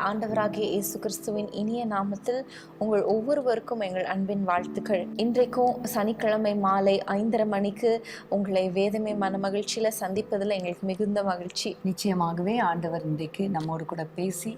ஆண்டவராகிய இயேசு கிறிஸ்துவின் இனிய நாமத்தில் உங்கள் ஒவ்வொருவருக்கும் எங்கள் அன்பின் வாழ்த்துக்கள். இன்றைக்கும் சனிக்கிழமை மாலை 5:30 மணிக்கு உங்களை வேதமே மனமகிழ்ச்சியில் சந்திப்பதில் எங்களுக்கு மிகுந்த மகிழ்ச்சி. நிச்சயமாகவே ஆண்டவர் இன்றைக்கு நம்மோடு கூட பேசி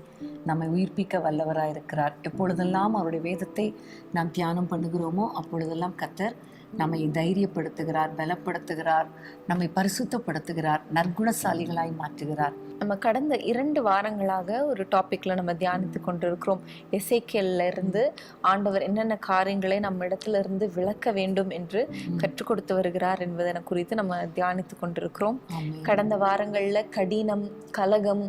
நம்மை உயிர்ப்பிக்க வல்லவராக இருக்கிறார். எப்பொழுதெல்லாம் அவருடைய வேதத்தை நாம் தியானம் பண்ணுகிறோமோ அப்பொழுதெல்லாம் கர்த்தர் நம்மை தைரியப்படுத்துகிறார், பலப்படுத்துகிறார், நம்மை பரிசுத்தப்படுத்துகிறார், நற்குணசாலிகளாய் மாற்றுகிறார். நம்ம கடந்த 2 வாரங்களாக ஒரு டாபிக்ல நம்ம தியானித்து கொண்டிருக்கிறோம். எசேக்கியேல்ல இருந்து ஆண்டவர் என்னென்ன காரியங்களை நம்ம இடத்துல இருந்து விளக்க வேண்டும் என்று கற்றுக் கொடுத்து வருகிறார் என்பதனை குறித்து நம்ம தியானித்து கொண்டிருக்கிறோம். கடந்த வாரங்கள்ல கடினம், கலகம்,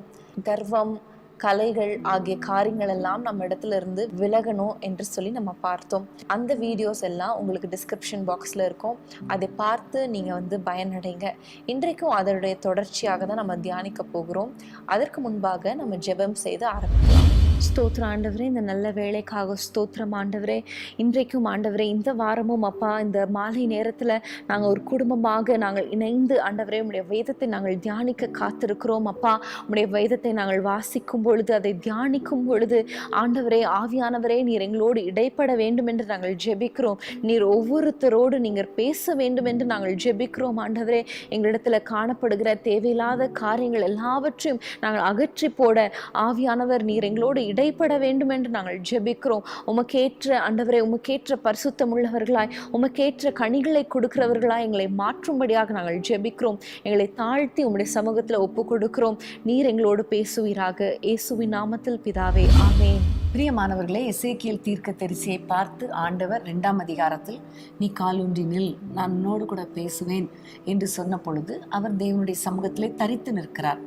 கர்வம், கலைகள் ஆகிய காரியங்கள் எல்லாம் நம்ம இடத்துல இருந்து விலகணும் என்று சொல்லி நம்ம பார்த்தோம். அந்த வீடியோஸ் எல்லாம் உங்களுக்கு டிஸ்கிரிப்ஷன் பாக்ஸ்ல இருக்கும். அதை பார்த்து நீங்க பயனடைங்க. இன்றைக்கும் அதனுடைய தொடர்ச்சியாக தான் நம்ம தியானிக்க போகிறோம். அதற்கு முன்பாக நம்ம ஜெபம் செய்து ஆரம்பிக்கலாம். ஸ்தோத்திரம் ஆண்டவரே, இந்த நல்ல வேலைக்காக ஸ்தோத்திரம் ஆண்டவரே. இன்றைக்கும் ஆண்டவரே, இந்த வாரமும் அப்பா, இந்த மாலை நேரத்தில் நாங்கள் ஒரு குடும்பமாக நாங்கள் இணைந்து ஆண்டவரே உம்முடைய வேதத்தை நாங்கள் தியானிக்க காத்திருக்கிறோம் அப்பா. உம்முடைய வேதத்தை நாங்கள் வாசிக்கும் பொழுது, அதை தியானிக்கும் பொழுது ஆண்டவரே, ஆவியானவரே, நீர் எங்களோடு இடைப்பட வேண்டும் என்று நாங்கள் ஜெபிக்கிறோம். நீர் ஒவ்வொருத்தரோடு நீங்கள் பேச வேண்டும் என்று நாங்கள் ஜெபிக்கிறோம் ஆண்டவரே. எங்களிடத்தில் காணப்படுகிற தேவையில்லாத காரியங்கள் எல்லாவற்றையும் நாங்கள் அகற்றி போட ஆவியானவர் நீர் எங்களோடு இடைப்பட வேண்டும் என்று நாங்கள் ஜெபிக்கிறோம். உமக்கேற்ற ஆண்டவரே, உமக்கேற்ற பரிசுத்தம் உள்ளவர்களாய், உமக்கேற்ற கனிகளை கொடுக்கிறவர்களாய் எங்களை மாற்றும்படியாக நாங்கள் ஜெபிக்கிறோம். எங்களை தாழ்த்தி உம்முடைய சமூகத்தில் ஒப்பு கொடுக்கிறோம். நீர் எங்களோடு பேசுவீராக. இயேசுவின் நாமத்தில் பிதாவே, ஆமென். பிரியமானவர்களே, எசேக்கியேல் தீர்க்கதரிசியை பார்த்து ஆண்டவர் 2ஆம் அதிகாரத்தில் நீ காலூன்றி நில், நான் உன்னோடு கூட பேசுவேன் என்று சொன்ன பொழுது அவர் தேவனுடைய சமூகத்திலே தரித்து நிற்கிறார்.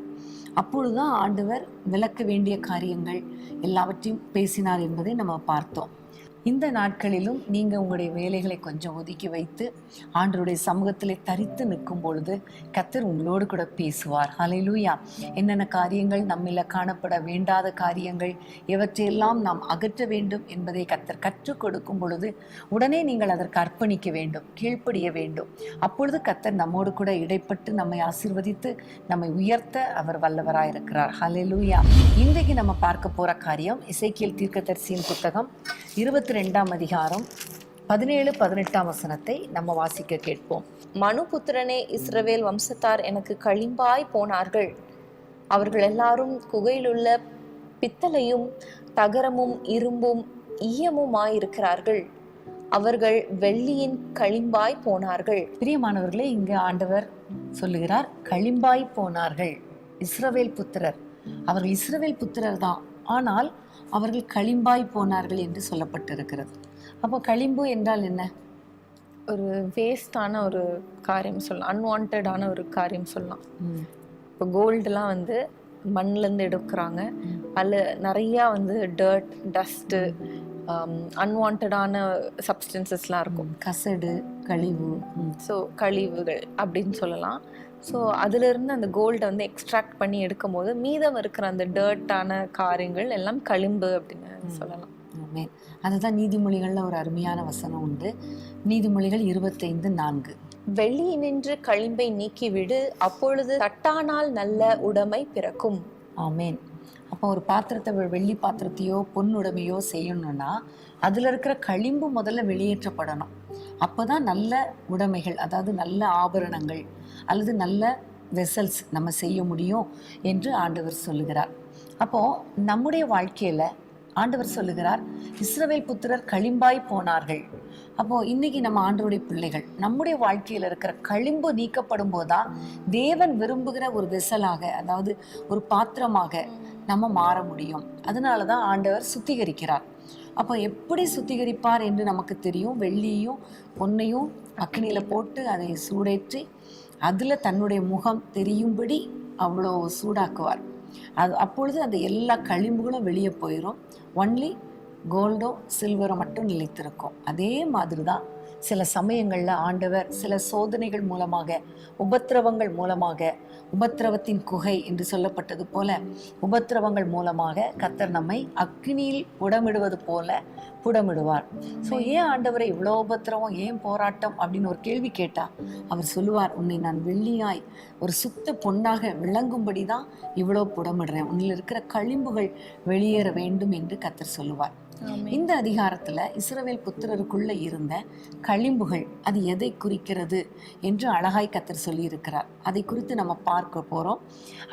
அப்பொழுதுதான் ஆண்டவர் விளக்க வேண்டிய காரியங்கள் எல்லாவற்றையும் பேசினார் என்பதை நம்ம பார்த்தோம். இந்த நாட்களிலும் நீங்கள் உங்களுடைய வேலைகளை கொஞ்சம் ஒதுக்கி வைத்து ஆண்டவருடைய சமூகத்திலே தரித்து நிற்கும் பொழுது கர்த்தர் உங்களோடு கூட பேசுவார். ஹல்லேலூயா. என்னென்ன காரியங்கள் நம்மில காணப்பட வேண்டாத காரியங்கள் எவற்றையெல்லாம் நாம் அகற்ற வேண்டும் என்பதை கர்த்தர் கற்றுக் கொடுக்கும் பொழுது உடனே நீங்கள் அதற்கு அர்ப்பணிக்க வேண்டும், கீழ்ப்படிய வேண்டும். அப்பொழுது கர்த்தர் நம்மோடு கூட இடைப்பட்டு நம்மை ஆசீர்வதித்து நம்மை உயர்த்த அவர் வல்லவராயிருக்கிறார். ஹல்லேலூயா. இன்றைக்கு நம்ம பார்க்க போற காரியம் எசேக்கியேல் தீர்க்கதரிசியின் புத்தகம் 22ஆம் அதிகாரம் 17-18 வசனத்தை நம்ம வாசிக்க கேட்போம். மனுபுத்திரனே, இஸ்ரவேல் வம்சத்தார் எனக்கு களிம்பாய் போனார்கள். அவர்கள் எல்லாரும் குகையிலுள்ள பித்தளையும் தகரமும் இரும்பும் ஈயமுமாயிருக்கிறார்கள். அவர்கள் வெள்ளியின் களிம்பாய் போனார்கள். பிரியமானவர்களே, இங்கு ஆண்டவர் சொல்லுகிறார், களிம்பாய் போனார்கள். இஸ்ரவேல் புத்திரர், அவர்கள் இஸ்ரவேல் புத்திரர் தான், ஆனால் அவர்கள் களிம்பாய் போனார்கள் என்று சொல்லப்பட்டிருக்கிறது. அப்போ களிம்பு என்றால் என்ன? ஒரு வேஸ்டான ஒரு காரியம் சொல்லலாம், அன்வான்டான ஒரு காரியம் சொல்லலாம். இப்போ கோல்டுலாம் மண்ணிலேருந்து எடுக்கிறாங்க. அதில் நிறையா டர்ட், டஸ்ட்டு, அன்வான்டான சப்ஸ்டன்சஸ்லாம் இருக்கும். கசடு, கழிவு. ஸோ கழிவுகள் அப்படின்னு சொல்லலாம். ஸோ அதிலிருந்து அந்த கோல்டை எக்ஸ்ட்ராக்ட் பண்ணி எடுக்கும் போது மீதம் இருக்கிற அந்த டர்ட்டான காரியங்கள் எல்லாம் களிம்பு அப்படின்னு சொல்லலாம். அதுதான் நீதிமொழிகள்ல ஒரு அருமையான வசனம் உண்டு. நீதிமொழிகள் 25:4. வெள்ளியினின்று களிம்பை நீக்கிவிடு, அப்பொழுது தட்டானால் நல்ல உடைமை பிறக்கும். ஆமேன். அப்போ ஒரு பாத்திரத்தை, வெள்ளி பாத்திரத்தையோ பொன் உடைமையோ செய்யணும்னா அதில் இருக்கிற களிம்பு முதல்ல வெளியேற்றப்படணும். அப்போதான் நல்ல உடைமைகள், அதாவது நல்ல ஆபரணங்கள் அல்லது நல்ல வெசல்ஸ் நம்ம செய்ய முடியும் என்று ஆண்டவர் சொல்லுகிறார். அப்போது நம்முடைய வாழ்க்கையில் ஆண்டவர் சொல்லுகிறார், இஸ்ரவேல் புத்திரர் களிம்பாய் போனார்கள். அப்போது இன்னைக்கு நம்ம ஆண்டவருடைய பிள்ளைகள், நம்முடைய வாழ்க்கையில் இருக்கிற களிம்பு நீக்கப்படும் போதுதான் தேவன் விரும்புகிற ஒரு வெசலாக, அதாவது ஒரு பாத்திரமாக நம்ம மாற முடியும். அதனால தான் ஆண்டவர் சுத்திகரிக்கிறார். அப்போ எப்படி சுத்திகரிப்பார் என்று நமக்கு தெரியும். வெள்ளியும் பொன்னையும் அக்னியில் போட்டு அதை சூடேற்றி அதில் தன்னுடைய முகம் தெரியும்படி அவ்வளோ சூடாக்குவார். அப்பொழுது அந்த எல்லா களிம்புகளும் வெளியே போயிடும். ஒன்லி கோல்டோ சில்வரோ மட்டும் நிலைத்திருக்கும். அதே மாதிரி தான் சில சமயங்கள்ல ஆண்டவர் சில சோதனைகள் மூலமாக, உபத்திரவங்கள் மூலமாக, உபத்திரவத்தின் குகை என்று சொல்லப்பட்டது போல உபத்திரவங்கள் மூலமாக கர்த்தர் நம்மை அக்னியில் புடமிடுவது போல புடமிடுவார். ஸோ ஏன் ஆண்டவரை இவ்வளோ உபத்திரவம், ஏன் போராட்டம் அப்படின்னு ஒரு கேள்வி கேட்டா அவர் சொல்லுவார், உன்னை நான் வெள்ளியாய் ஒரு சுத்த பொன்னாக விளங்கும்படி தான் இவ்வளோ புடமிடுறேன், உன்னில் இருக்கிற களிம்புகள் வெளியேற வேண்டும் என்று கர்த்தர் சொல்லுவார். இந்த அதிகாரத்துல இஸ்ரவேல் புத்திரருக்குள்ள இருந்த களிம்புகள் அது எதை குறிக்கிறது என்று அழகாய் கர்த்தர் சொல்லி இருக்கிறார். அதை குறித்து நம்ம பார்க்க போறோம்.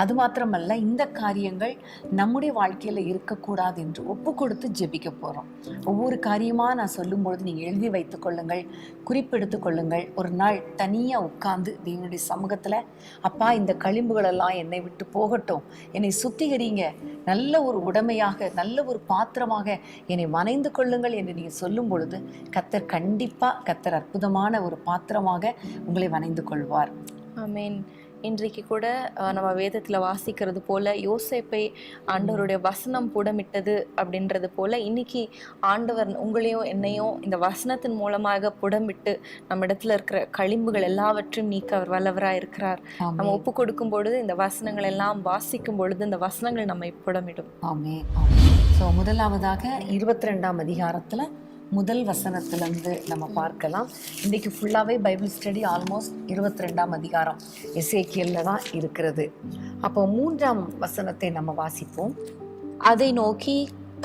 அது மாத்திரமல்ல, இந்த காரியங்கள் நம்முடைய வாழ்க்கையில இருக்கக்கூடாது என்று ஒப்பு கொடுத்து ஜெபிக்க போறோம். ஒவ்வொரு காரியமா நான் சொல்லும் பொழுது நீங்க எழுதி வைத்துக் கொள்ளுங்கள், குறிப்பெடுத்து கொள்ளுங்கள். ஒரு நாள் தனியா உட்கார்ந்து தேவனுடைய சமூகத்துல, அப்பா இந்த களிம்புகள் எல்லாம் என்னை விட்டு போகட்டும், என்னை சுத்திகரிங்க, நல்ல ஒரு உடைமையாக, நல்ல ஒரு பாத்திரமாக என்னை வனைந்து கொள்ளுங்கள் என்று நீங்கள் சொல்லும் பொழுது கர்த்தர் அற்புதமான ஒரு பாத்திரமாக உங்களை வனைந்து கொள்வார். ஆமென். இன்றைக்கு கூட நம்ம வேதத்துல வாசிக்கிறது போல யோசேப்பை ஆண்டவருடைய வசனம் புடமிட்டது அப்படின்றது போல இன்னைக்கு ஆண்டவர் உங்களையும் என்னையும் இந்த வசனத்தின் மூலமாக புடமிட்டு நம்ம இடத்துல இருக்கிற களிம்புகள் எல்லாவற்றையும் நீக்க அவர் வல்லவராய் இருக்கிறார். நம்ம ஒப்பு கொடுக்கும் பொழுது, இந்த வசனங்கள் எல்லாம் வாசிக்கும் பொழுது இந்த வசனங்கள் நம்மை புடமிடும். ஆமென். ஸோ முதலாவதாக 22ஆம் அதிகாரத்துல முதல் வசனத்திலிருந்து நம்ம பார்க்கலாம். இன்றைக்கு ஃபுல்லாகவே பைபிள் ஸ்டடி ஆல்மோஸ்ட் 22ஆம் அதிகாரம் எசேக்கியல்ல தான் இருக்கிறது. அப்போ 3ஆம் வசனத்தை நம்ம வாசிப்போம். அதை நோக்கி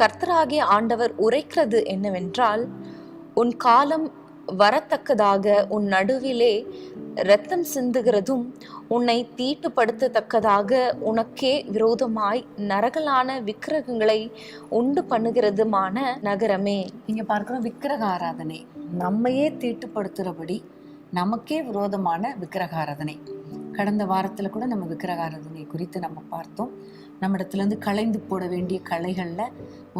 கர்த்தராகிய ஆண்டவர் உரைக்கிறது என்னவென்றால், உன் காலம் வரத்தக்கதாக உன் நடுவிலே இரத்தம் சிந்துகிறதும் உன்னை தீட்டுப்படுத்தத்தக்கதாக உனக்கே விரோதமாய் நரகலான விக்கிரகங்களை உண்டு பண்ணுகிறதுமான நகரமே. இங்க பார்க்கிறோம், விக்கிரக ஆராதனை, நம்மையே தீட்டுப்படுத்துறபடி நமக்கே விரோதமான விக்கிரக ஆராதனை. கடந்த வாரத்துல கூட நம்ம விக்கிரக ஆராதனை குறித்து நம்ம பார்த்தோம். நம்ம இடத்துல இருந்து களைந்து போட வேண்டிய கலைகள்ல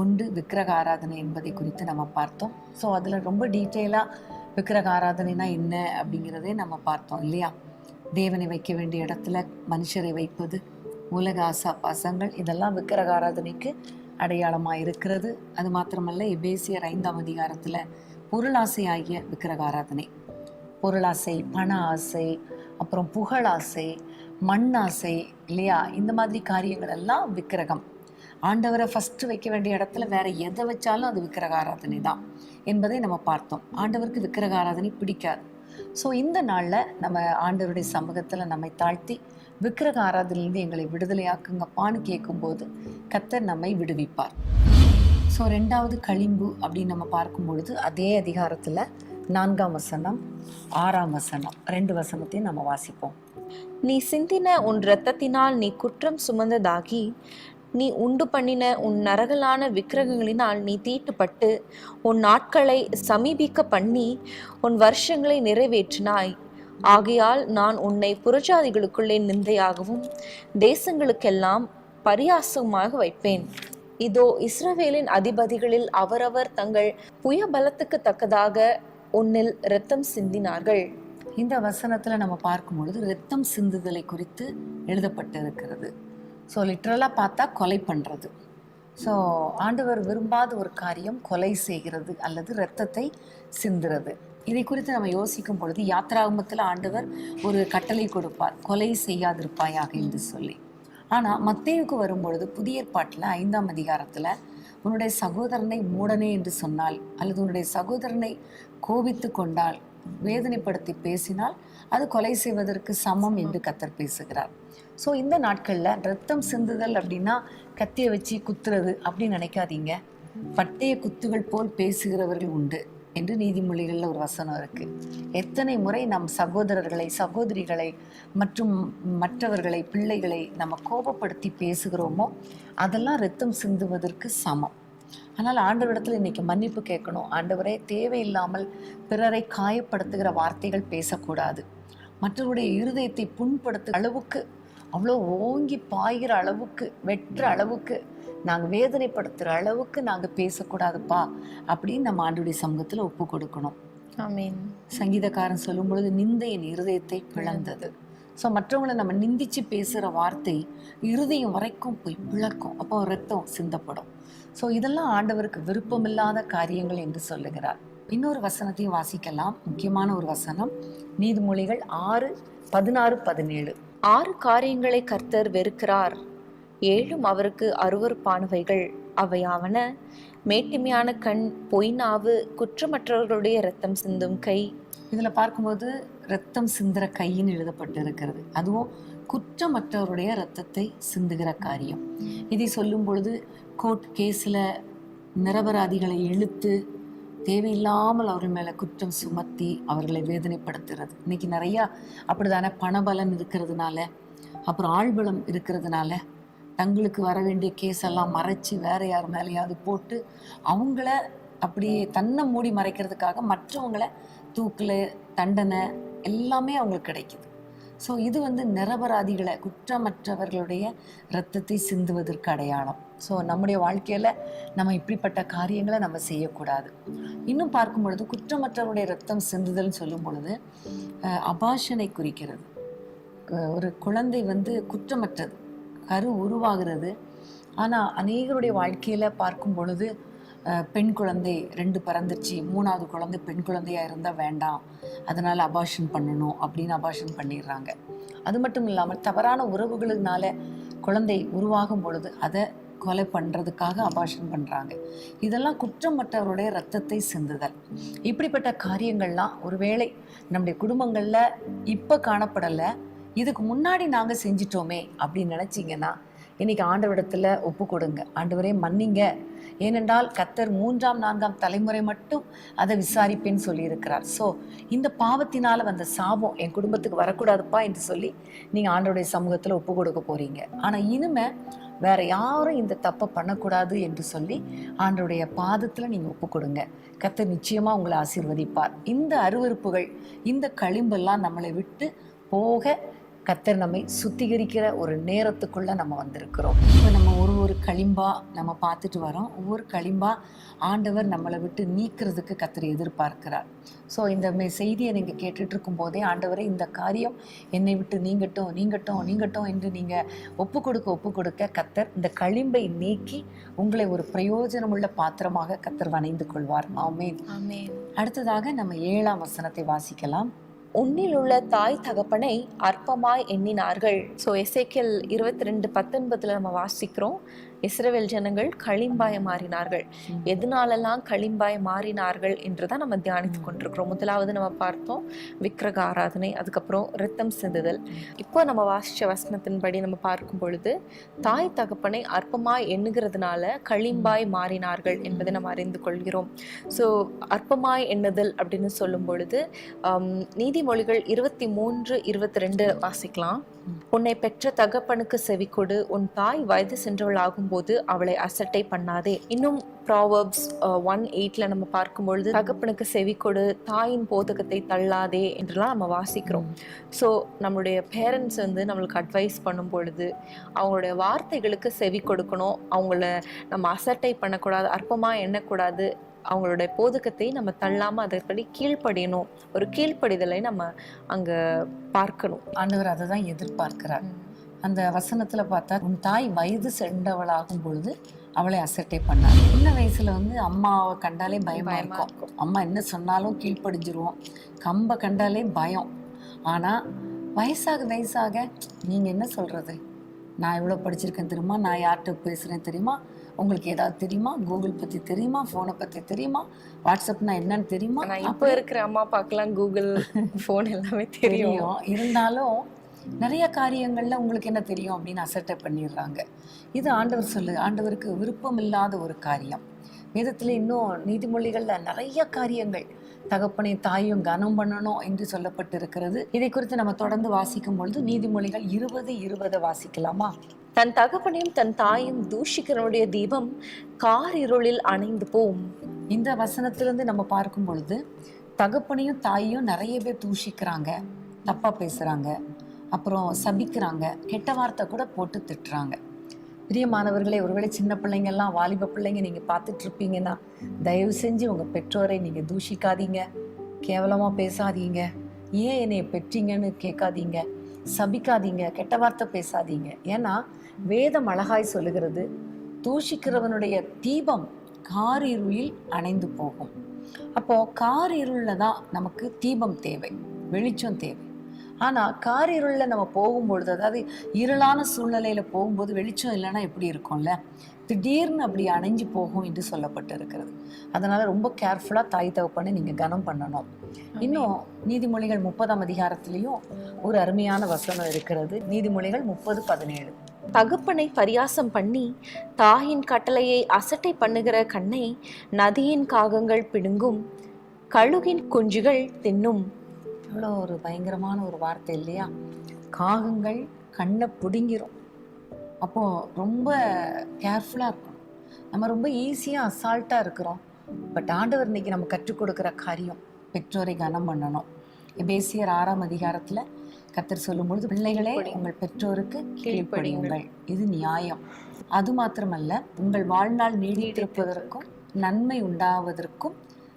ஒன்று விக்கிரக ஆராதனை என்பதை குறித்து நம்ம பார்த்தோம். ஸோ அதுல ரொம்ப டீட்டெயிலா விக்கிரக ஆராதனைனா என்ன அப்படிங்கிறதே நம்ம பார்த்தோம் இல்லையா? தேவனை வைக்க வேண்டிய இடத்துல மனுஷரை வைப்பது, உலக ஆசா பாசங்கள், இதெல்லாம் விக்கிரக ஆராதனைக்கு அடையாளமாக இருக்கிறது. அது மாத்திரமல்ல, எபேசியர் 5ஆம் அதிகாரத்தில் பொருளாசை ஆகிய விக்கிரக ஆராதனை, பொருளாசை, பண ஆசை, அப்புறம் புகழாசை, மண்ணாசை இல்லையா, இந்த மாதிரி காரியங்கள் எல்லாம் விக்கிரகம். ஆண்டவரை ஃபஸ்ட்டு வைக்க வேண்டிய இடத்துல வேற எதை வச்சாலும் அது விக்கிரக ஆராதனை தான் என்பதை நம்ம பார்த்தோம். ஆண்டவருக்கு விக்கிரக ஆராதனை பிடிக்காது. ஸோ இந்த நாளில் நம்ம ஆண்டவருடைய சமூகத்தில் நம்மை தாழ்த்தி விக்கிரக ஆராதனையிலிருந்து எங்களை விடுதலையாக்குங்கப்பான்னு கேட்கும்போது கர்த்தர் நம்மை விடுவிப்பார். ஸோ 2வது களிம்பு அப்படின்னு நம்ம பார்க்கும் பொழுது அதே அதிகாரத்தில் 4ஆம் வசனம் 6ஆம் வசனம் 2 வசனத்தையும் நம்ம வாசிப்போம். நீ சிந்தின உன் இரத்தத்தினால் நீ குற்றம் சுமந்ததாகி, நீ உண்டு பண்ணின உன் நரகலான விக்கிரகங்களினால் நீ தீட்டுப்பட்டு உன் நாட்களை சமீபிக்க பண்ணி உன் வருஷங்களை நிறைவேற்றினாய். ஆகையால் நான் உன்னை புறஜாதிகளுக்குள்ளே நிந்தையாகவும் தேசங்களுக்கெல்லாம் பரியாசமாக வைப்பேன். இதோ இஸ்ரவேலின் அதிபதிகளில் அவரவர் தங்கள் புய பலத்துக்கு தக்கதாக உன்னில் இரத்தம் சிந்தினார்கள். இந்த வசனத்துல நம்ம பார்க்கும் பொழுது இரத்தம் சிந்துதலை குறித்து எழுதப்பட்டிருக்கிறது. ஸோ லிட்ரலாக பார்த்தா கொலை பண்ணுறது. ஸோ ஆண்டவர் விரும்பாத ஒரு காரியம் கொலை செய்கிறது அல்லது இரத்தத்தை சிந்துறது. இதை குறித்து நம்ம யோசிக்கும் பொழுது யாத்திராகமத்தில் ஆண்டவர் ஒரு கட்டளை கொடுப்பார், கொலை செய்யாதிருப்பாயாக என்று சொல்லி. ஆனால் மத்தேயுக்கு வரும்பொழுது புதிய ஏற்பாட்டில் 5ஆம் அதிகாரத்தில் உன்னுடைய சகோதரனை மூடனே என்று சொன்னால் அல்லது உன்னுடைய சகோதரனை கோபித்து கொண்டால், வேதனைப்படுத்தி பேசினால் அது கொலை செய்வதற்கு சமம் என்று கர்த்தர் பேசுகிறார். ஸோ இந்த நாட்களில் ரத்தம் சிந்துதல் அப்படின்னா கத்தியை வச்சு குத்துறது அப்படின்னு நினைக்காதீங்க. பட்டய குத்துகள் போல் பேசுகிறவர்கள் உண்டு என்று நீதிமொழிகளில் ஒரு வசனம் இருக்கு. எத்தனை முறை நம் சகோதரர்களை, சகோதரிகளை மற்றும் மற்றவர்களை, பிள்ளைகளை நம்ம கோபப்படுத்தி பேசுகிறோமோ அதெல்லாம் ரத்தம் சிந்துவதற்கு சமம். ஆனால் ஆண்டவரிடத்தில் இன்னைக்கு மன்னிப்பு கேட்கணும். ஆண்டவரே, தேவையில்லாமல் பிறரை காயப்படுத்துகிற வார்த்தைகள் பேசக்கூடாது. மற்றவருடைய இருதயத்தை புண்படுத்துகிற அளவுக்கு, அவ்வளோ ஓங்கி பாய்கிற அளவுக்கு, வெற்ற அளவுக்கு, நாங்கள் வேதனைப்படுத்துகிற அளவுக்கு நாங்கள் பேசக்கூடாதுப்பா அப்படின்னு நம்ம ஆண்டவருடைய சமூகத்தில் ஒப்பு கொடுக்கணும். ஆமென். சங்கீதக்காரன் சொல்லும் பொழுது நிந்தை என் இருதயத்தை பிளந்தது. ஸோ மற்றவங்களை நம்ம நிந்திச்சு பேசுகிற வார்த்தை இருதயம் வரைக்கும் போய் பிளக்கும், அப்போ ரத்தம் சிந்தப்படும். ஸோ இதெல்லாம் ஆண்டவருக்கு விருப்பமில்லாத காரியங்கள் என்று சொல்லுகிறார். இன்னொரு வசனத்தையும் வாசிக்கலாம். முக்கியமான ஒரு வசனம், நீதிமொழிகள் 6:16-17. 6 காரியங்களை கர்த்தர் வெறுக்கிறார், 7 அவருக்கு அருவருப்பானவைகள். அவையாவன: மேட்டிமையான கண், பொய்நாவு, குற்றமற்றவர்களுடைய இரத்தம் சிந்தும் கை. இதில் பார்க்கும்போது ரத்தம் சிந்துற கைன்னு எழுதப்பட்டு இருக்கிறது. அதுவும் குற்றமற்றவருடைய இரத்தத்தை சிந்துகிற காரியம். இதை சொல்லும் பொழுது கோர்ட் கேஸில் நிரபராதிகளை இழுத்து தேவையில்லாமல் அவர்கள் மேலே குற்றம் சுமத்தி அவர்களை வேதனைப்படுத்துறது. இன்னைக்கு நிறையா அப்படிதானே, பணபலன் இருக்கிறதுனால, அப்புறம் ஆள்பலம் இருக்கிறதுனால தங்களுக்கு வர வேண்டிய கேஸ் எல்லாம் மறைச்சி வேற யார் மேலேயாவது போட்டு அவங்கள அப்படியே தன்னை மூடி மறைக்கிறதுக்காக மற்றவங்களை தூக்கில் தண்டனை எல்லாமே அவங்களுக்கு கிடைக்குது. ஸோ இது நிரபராதிகளை, குற்றமற்றவர்களுடைய இரத்தத்தை சிந்துவதற்கு அடையாளம். ஸோ நம்முடைய வாழ்க்கையில் நம்ம இப்படிப்பட்ட காரியங்களை நம்ம செய்யக்கூடாது. இன்னும் பார்க்கும் பொழுது குற்றமற்றவருடைய இரத்தம் சிந்துதல்னு சொல்லும் பொழுது அபாஷனை குறிக்கிறது. ஒரு குழந்தை குற்றமற்றது, கரு உருவாகிறது. ஆனால் அநேகருடைய வாழ்க்கையில் பார்க்கும் பொழுது பெண் குழந்தை 2 பிறந்துச்சு, 3வது குழந்தை பெண் குழந்தையாக இருந்தால் வேண்டாம், அதனால் அபார்ஷன் பண்ணணும் அப்படின்னு அபார்ஷன் பண்ணிடுறாங்க. அது மட்டும் இல்லாமல் தவறான உறவுகளினால குழந்தை உருவாகும் பொழுது அதை கொலை பண்ணுறதுக்காக அபார்ஷன் பண்ணுறாங்க. இதெல்லாம் குற்றமற்றவருடைய இரத்தத்தை சிந்துதல். இப்படிப்பட்ட காரியங்கள்லாம் ஒருவேளை நம்முடைய குடும்பங்களில் இப்போ காணப்படலை, இதுக்கு முன்னாடி நாங்கள் செஞ்சிட்டோமே அப்படின்னு நினச்சிங்கன்னா இன்னைக்கு ஆண்டவரிடத்தில் ஒப்பு கொடுங்க. ஆண்டவரே மன்னிங்க, ஏனென்றால் கர்த்தர் 3ஆம் 4ஆம் தலைமுறை மட்டும் அதை விசாரிப்பேன்னு சொல்லியிருக்கிறார். ஸோ இந்த பாவத்தினால் வந்த சாபம் என் குடும்பத்துக்கு வரக்கூடாதுப்பா என்று சொல்லி நீங்கள் ஆண்டவருடைய சமூகத்தில் ஒப்பு கொடுக்க போகிறீங்க. ஆனால் இனிமே வேற யாரும் இந்த தப்பை பண்ணக்கூடாது என்று சொல்லி ஆண்டவருடைய பாதத்தில் நீங்கள் ஒப்பு கொடுங்க. கர்த்தர் நிச்சயமாக உங்களை ஆசீர்வதிப்பார். இந்த அருவருப்புகள், இந்த களிம்பெல்லாம் நம்மளை விட்டு போக கர்த்தர் நம்மை சுத்திகரிக்கிற ஒரு நேரத்துக்குள்ள நம்ம வந்திருக்கிறோம். இப்போ நம்ம ஒரு களிம்பா நம்ம பார்த்துட்டு வரோம். ஒவ்வொரு களிம்பா ஆண்டவர் நம்மளை விட்டு நீக்கிறதுக்கு கர்த்தர் எதிர்பார்க்கிறார். ஸோ இந்த செய்தியை நீங்கள் கேட்டுட்டு இருக்கும் போதே, ஆண்டவரே இந்த காரியம் என்னை விட்டு நீங்கட்டும் நீங்கட்டும் நீங்கட்டும் என்று நீங்கள் ஒப்பு கொடுக்க கர்த்தர் இந்த களிம்பை நீக்கி உங்களை ஒரு பிரயோஜனமுள்ள பாத்திரமாக கர்த்தர் வணைந்து கொள்வார். ஆமென். ஆமென். அடுத்ததாக நம்ம 7ஆம் வசனத்தை வாசிக்கலாம். உன்னில் உள்ள தாய் தகப்பனை அற்பமாய் எண்ணினார்கள். ஸோ எசேக்கியேல் 22:19 நம்ம வாசிக்கிறோம், இஸ்ரவேல் ஜனங்கள் களிம்பாய் மாறினார்கள். எதனாலெல்லாம் களிம்பாய் மாறினார்கள் என்றுதான் நம்ம தியானித்து கொண்டிருக்கிறோம். முதலாவது நம்ம பார்த்தோம் விக்கிரக ஆராதனை, அதுக்கப்புறம் இரத்தம் சிந்துதல். இப்போ நம்ம வாசிச்ச வசனத்தின்படி நம்ம பார்க்கும் பொழுது தாய் தகப்பனை அற்பமாய் எண்ணுகிறதுனால களிம்பாய் மாறினார்கள் என்பதை நம்ம அறிந்து கொள்கிறோம். ஸோ அற்பமாய் எண்ணுதல் அப்படின்னு சொல்லும் பொழுது நீதிமொழிகள் 23:22 வாசிக்கலாம். உன்னை பெற்ற தகப்பனுக்கு செவி கொடு, உன் தாய் வயது சென்றவளாகும் போது அவளை அசட்டை பண்ணாதே. இன்னும் ப்ராவர்ப்ஸ் 1:8 நம்ம பார்க்கும்பொழுது தகப்பனுக்கு செவி கொடு, தாயின் போதகத்தை தள்ளாதே என்றெல்லாம் நம்ம வாசிக்கிறோம். ஸோ நம்மளுடைய பேரண்ட்ஸ் நம்மளுக்கு அட்வைஸ் பண்ணும் பொழுது அவங்களுடைய வார்த்தைகளுக்கு செவி கொடுக்கணும். அவங்கள நம்ம அசட்டை பண்ணக்கூடாது, அற்பமாக எண்ணக்கூடாது. அவங்களுடைய போதகத்தை நம்ம தள்ளாமல் அதற்படி கீழ்ப்படியணும். ஒரு கீழ்ப்படிதலை நம்ம அங்கே பார்க்கணும். ஆண்டவர் அதை தான் எதிர்பார்க்கிறார். அந்த வசனத்தில் பார்த்தா, உன் தாய் வயது சென்றவளாகும் பொழுது அவளை அசட்டை பண்ணார். சின்ன வயசுல அம்மாவை கண்டாலே பயமா இருக்கும். அம்மா என்ன சொன்னாலும் கீழ்ப்படிஞ்சிருவோம். கம்பை கண்டாலே பயம். ஆனால் வயசாக நீங்கள் என்ன சொல்கிறது, நான் எவ்வளோ படிச்சிருக்கேன் தெரியுமா, நான் யார்கிட்ட பேசுகிறேன் தெரியுமா, உங்களுக்கு ஏதாவது தெரியுமா, கூகுள் பற்றி தெரியுமா, ஃபோனை பற்றி தெரியுமா, வாட்ஸ்அப்னா என்னன்னு தெரியுமா. இப்போ இருக்கிற அம்மா அப்பாக்கெல்லாம் கூகுள் ஃபோன் எல்லாமே தெரியும். இருந்தாலும் நிறைய காரியங்கள்ல உங்களுக்கு என்ன தெரியும் அப்படின்னு அசட்டை பண்ணிடுறாங்க. இது ஆண்டவருக்கு விருப்பம் இல்லாத ஒரு காரியம். வேதத்தில் இன்னும் நீதிமொழிகள்ல நிறைய காரியங்கள் தகப்பனை தாயும் கனம் பண்ணணும் என்று சொல்லப்பட்டிருக்கிறது. இதை குறித்து நம்ம தொடர்ந்து வாசிக்கும் பொழுது நீதிமொழிகள் 20:20 வாசிக்கலாமா? தன் தகப்பனையும் தன் தாயும் தூஷிக்கிறவனுடைய தீபம் காரிருளில் அணைந்து போம். இந்த வசனத்திலிருந்து நம்ம பார்க்கும் பொழுது தகப்பனையும் தாயையும் நிறைய பேர் தூஷிக்கிறாங்க, தப்பா பேசுறாங்க, அப்புறம் சபிக்கிறாங்க, கெட்ட வார்த்தை கூட போட்டு திட்டுறாங்க. பிரியமானவர்களே, ஒருவேளை சின்ன பிள்ளைங்கள்லாம், வாலிப பிள்ளைங்க நீங்கள் பார்த்துட்டு இருப்பீங்கன்னா, தயவு செஞ்சு உங்கள் பெற்றோரை நீங்கள் தூஷிக்காதீங்க, கேவலமாக பேசாதீங்க, ஏன் என்னைய பெற்றீங்கன்னு கேட்காதீங்க, சபிக்காதீங்க, கெட்ட வார்த்தை பேசாதீங்க. ஏன்னா வேதம் அழகாய் சொல்லுகிறது, தூஷிக்கிறவனுடைய தீபம் காரிருளில் அணைந்து போகும். அப்போ கார் இருள்ல தான் நமக்கு தீபம் தேவை, வெளிச்சம் தேவை. ஆனா கார் இருள்ல நம்ம போகும்பொழுது, அதாவது இருளான சூழ்நிலையில போகும்போது வெளிச்சம் இல்லைன்னா எப்படி இருக்கும்ல, திடீர்னு அப்படி அணைஞ்சு போகும் என்று சொல்லப்பட்டு இருக்கிறது. அதனால ரொம்ப கேர்ஃபுல்லா தாய் தகப்பனை நீங்க கனம் பண்ணணும். இன்னும் நீதிமொழிகள் 30ஆம் அதிகாரத்திலையும் ஒரு அருமையான வசனம் இருக்கிறது. நீதிமொழிகள் 30:17. தகப்பனை பரியாசம் பண்ணி தாயின் கட்டளையை அசட்டை பண்ணுகிற கண்ணை நதியின் காகங்கள் பிடுங்கும், கழுகின் குஞ்சுகள் தின்னும். எவ்வளோ ஒரு பயங்கரமான ஒரு வார்த்தை இல்லையா? காகங்கள் கண்ணை பிடுங்கிரும். அப்போ ரொம்ப கேர்ஃபுல்லா இருக்கணும். நம்ம ரொம்ப ஈஸியா அசால்ட்டா இருக்கிறோம். பட் ஆண்டவர் இன்னைக்கு நம்ம கற்றுக் கொடுக்கிற காரியம், பெற்றோரை கனம் பண்ணணும். எபேசியர் 6ஆம் அதிகாரத்துல கர்த்தர் சொல்லும்பொழுது, பிள்ளைகளே உங்கள் பெற்றோருக்கு கீழ்ப்படியுங்கள், இது நியாயம். அது மாத்திரமல்ல, உங்கள் வாழ்நாள் நீடித்திருப்பதற்கும் நன்மை உண்டாவதற்கும்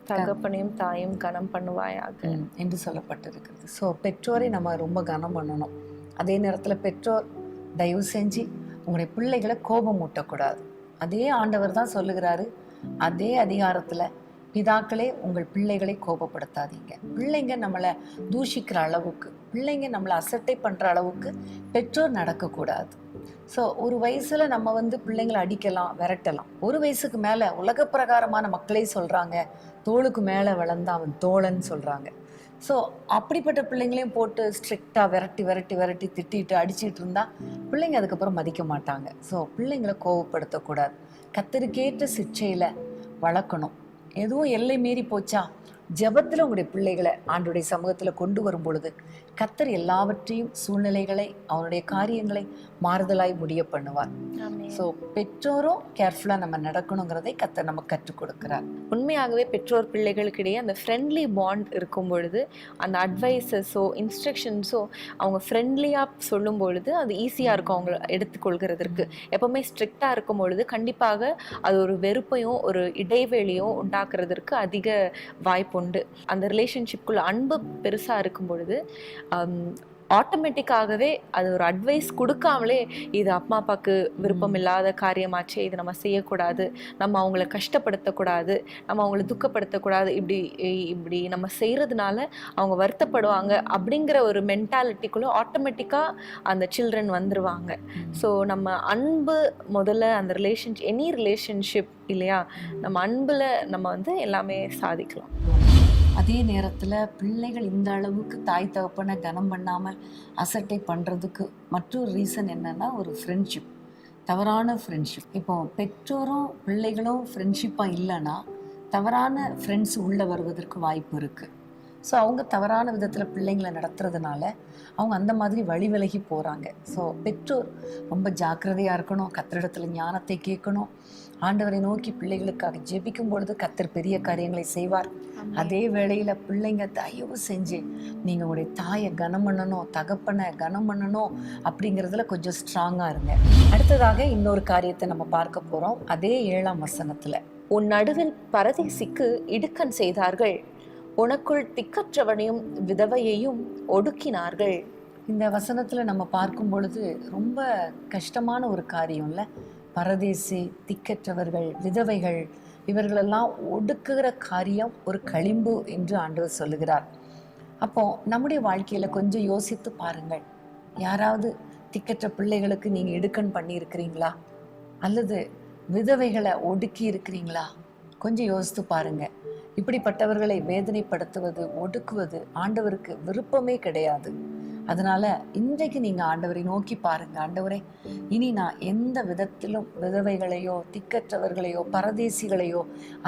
தகப்பனையும் தாயும் கனம் பண்ணுவாயாக என்று சொல்லப்பட்டிருக்கிறது. ஸோ பெற்றோரை நம்ம ரொம்ப கனம் பண்ணணும். அதே நேரத்துல பெற்றோர் தயவு செஞ்சு உங்களுடைய பிள்ளைகளை கோபம் ஊட்டக்கூடாது. அதே ஆண்டவர் தான் சொல்லுகிறாரு, அதே அதிகாரத்துல, பிதாக்களே உங்கள் பிள்ளைகளை கோபப்படுத்தாதீங்க. பிள்ளைங்க நம்மளை தூஷிக்கிற அளவுக்கு, பிள்ளைங்க நம்மளை அசட்டை பண்ற அளவுக்கு பெற்றோர் நடக்கக்கூடாது. ஸோ ஒரு வயசுல நம்ம பிள்ளைங்களை அடிக்கலாம், விரட்டலாம். ஒரு வயசுக்கு மேல உலக பிரகாரமான மக்களே சொல்றாங்க, தோளுக்கு மேல வளர்ந்தா அவன் தோழன் சொல்றாங்க. ஸோ அப்படிப்பட்ட பிள்ளைங்களையும் போட்டு ஸ்ட்ரிக்டாக விரட்டி விரட்டி விரட்டி திட்டிட்டு அடிச்சுட்டு இருந்தா பிள்ளைங்க அதுக்கப்புறம் மதிக்க மாட்டாங்க. ஸோ பிள்ளைங்களை கோவப்படுத்தக்கூடாது. கத்தருக்கேற்ற சிக்ஷையில வளர்க்கணும். எதுவும் எல்லை மீறி போச்சா, ஜெபத்துல உங்களுடைய பிள்ளைகளை ஆண்டவருடைய சமூகத்துல கொண்டு வரும் பொழுது கத்தர் எல்லாவற்றையும், சூழ்நிலைகளை, அவனுடைய காரியங்களை மாறுதலாய் முடிய பண்ணுவார். ஸோ பெற்றோரும் கேர்ஃபுல்லா நம்ம நடக்கணுங்கிறதை கத்தர் நமக்கு கற்றுக் கொடுக்கிறார். உண்மையாகவே பெற்றோர் பிள்ளைகளுக்கு இடையே அந்த ஃப்ரெண்ட்லி பாண்ட் இருக்கும் பொழுது, அந்த அட்வைசஸோ இன்ஸ்ட்ரக்ஷன்ஸோ அவங்க ஃப்ரெண்ட்லியாக சொல்லும் பொழுது அது ஈஸியாக இருக்கும் அவங்க எடுத்துக்கொள்கிறதுக்கு. எப்பவுமே ஸ்ட்ரிக்டாக இருக்கும் பொழுது கண்டிப்பாக அது ஒரு வெறுப்பையும் ஒரு இடைவெளியும் உண்டாக்குறதுக்கு அதிக வாய்ப்புண்டு. அந்த ரிலேஷன்ஷிப்குள்ள அன்பு பெருசாக இருக்கும் பொழுது ஆட்டோமேட்டிக்காகவே அது ஒரு அட்வைஸ் கொடுக்காமலே, இது அப்பா அப்பாவுக்கு விருப்பம் இல்லாத காரியமாச்சே, இது நம்ம செய்யக்கூடாது, நம்ம அவங்கள கஷ்டப்படுத்தக்கூடாது, நம்ம அவங்கள துக்கப்படுத்தக்கூடாது, இப்படி நம்ம செய்கிறதுனால அவங்க வருத்தப்படுவாங்க அப்படிங்கிற ஒரு மென்டாலிட்டிக்குள்ளே ஆட்டோமேட்டிக்காக அந்த சில்ட்ரன் வந்துடுவாங்க. ஸோ நம்ம அன்பு முதல்ல அந்த எனி ரிலேஷன்ஷிப் இல்லையா, நம்ம அன்பில் நம்ம எல்லாமே சாதிக்கலாம். அதே நேரத்துல பிள்ளைகள் இந்த அளவுக்கு தாய் தகப்பனை கனம் பண்ணாமல் அசட்டை பண்றதுக்கு மற்றொரு ரீசன் என்னன்னா, ஒரு ஃப்ரெண்ட்ஷிப், தவறான ஃப்ரெண்ட்ஷிப். இப்போ பெற்றோரும் பிள்ளைகளும் ஃப்ரெண்ட்ஷிப்பாக இல்லைன்னா தவறான ஃப்ரெண்ட்ஸ் உள்ளே வருவதற்கு வாய்ப்பு இருக்குது. ஸோ அவங்க தவறான விதத்தில் பிள்ளைங்களை நடத்துறதுனால அவங்க அந்த மாதிரி வழி விலகி போகிறாங்க. ஸோ பெற்றோர் ரொம்ப ஜாக்கிரதையாக இருக்கணும், கத்தரிடத்தில் ஞானத்தை கேட்கணும், ஆண்டவரை நோக்கி பிள்ளைகளுக்காக ஜெபிக்கும் பொழுது கத்தர் பெரிய காரியங்களை செய்வார். அதே வேளையில் பிள்ளைங்க தயவு செஞ்சு நீங்கள் உங்களுடைய தாயை கனம் பண்ணணும், தகப்பனை கனம் பண்ணணும் அப்படிங்கிறதுல கொஞ்சம் ஸ்ட்ராங்காக இருங்க. அடுத்ததாக இன்னொரு காரியத்தை நம்ம பார்க்க போகிறோம். அதே 7ஆம் வசனத்தில், உன் நடுவில் பரதேசிக்கு இடுக்கண் செய்தார்கள், உனக்குள் திக்கற்றவனையும் விதவையையும் ஒடுக்கினார்கள். இந்த வசனத்தில் நம்ம பார்க்கும் பொழுது ரொம்ப கஷ்டமான ஒரு காரியம் இல்லை? பரதேசி, திக்கற்றவர்கள், விதவைகள், இவர்களெல்லாம் ஒடுக்குகிற காரியம் ஒரு களிம்பு என்று ஆண்டவர் சொல்லுகிறார். அப்போ நம்முடைய வாழ்க்கையில கொஞ்சம் யோசித்து பாருங்கள். யாராவது திக்கற்ற பிள்ளைகளுக்கு நீங்க இடுக்கண் பண்ணி இருக்கிறீங்களா? அல்லது விதவைகளை ஒடுக்கி இருக்கிறீங்களா? கொஞ்சம் யோசித்து பாருங்க. இப்படிப்பட்டவர்களை வேதனைப்படுத்துவது, ஒடுக்குவது ஆண்டவருக்கு விருப்பமே கிடையாது. அதனால இன்றைக்கு நீங்க ஆண்டவரை நோக்கி பாருங்க. ஆண்டவரே, இனி நான் எந்த விதத்திலும் விதவைகளையோ, திக்கற்றவர்களையோ, பரதேசிகளையோ,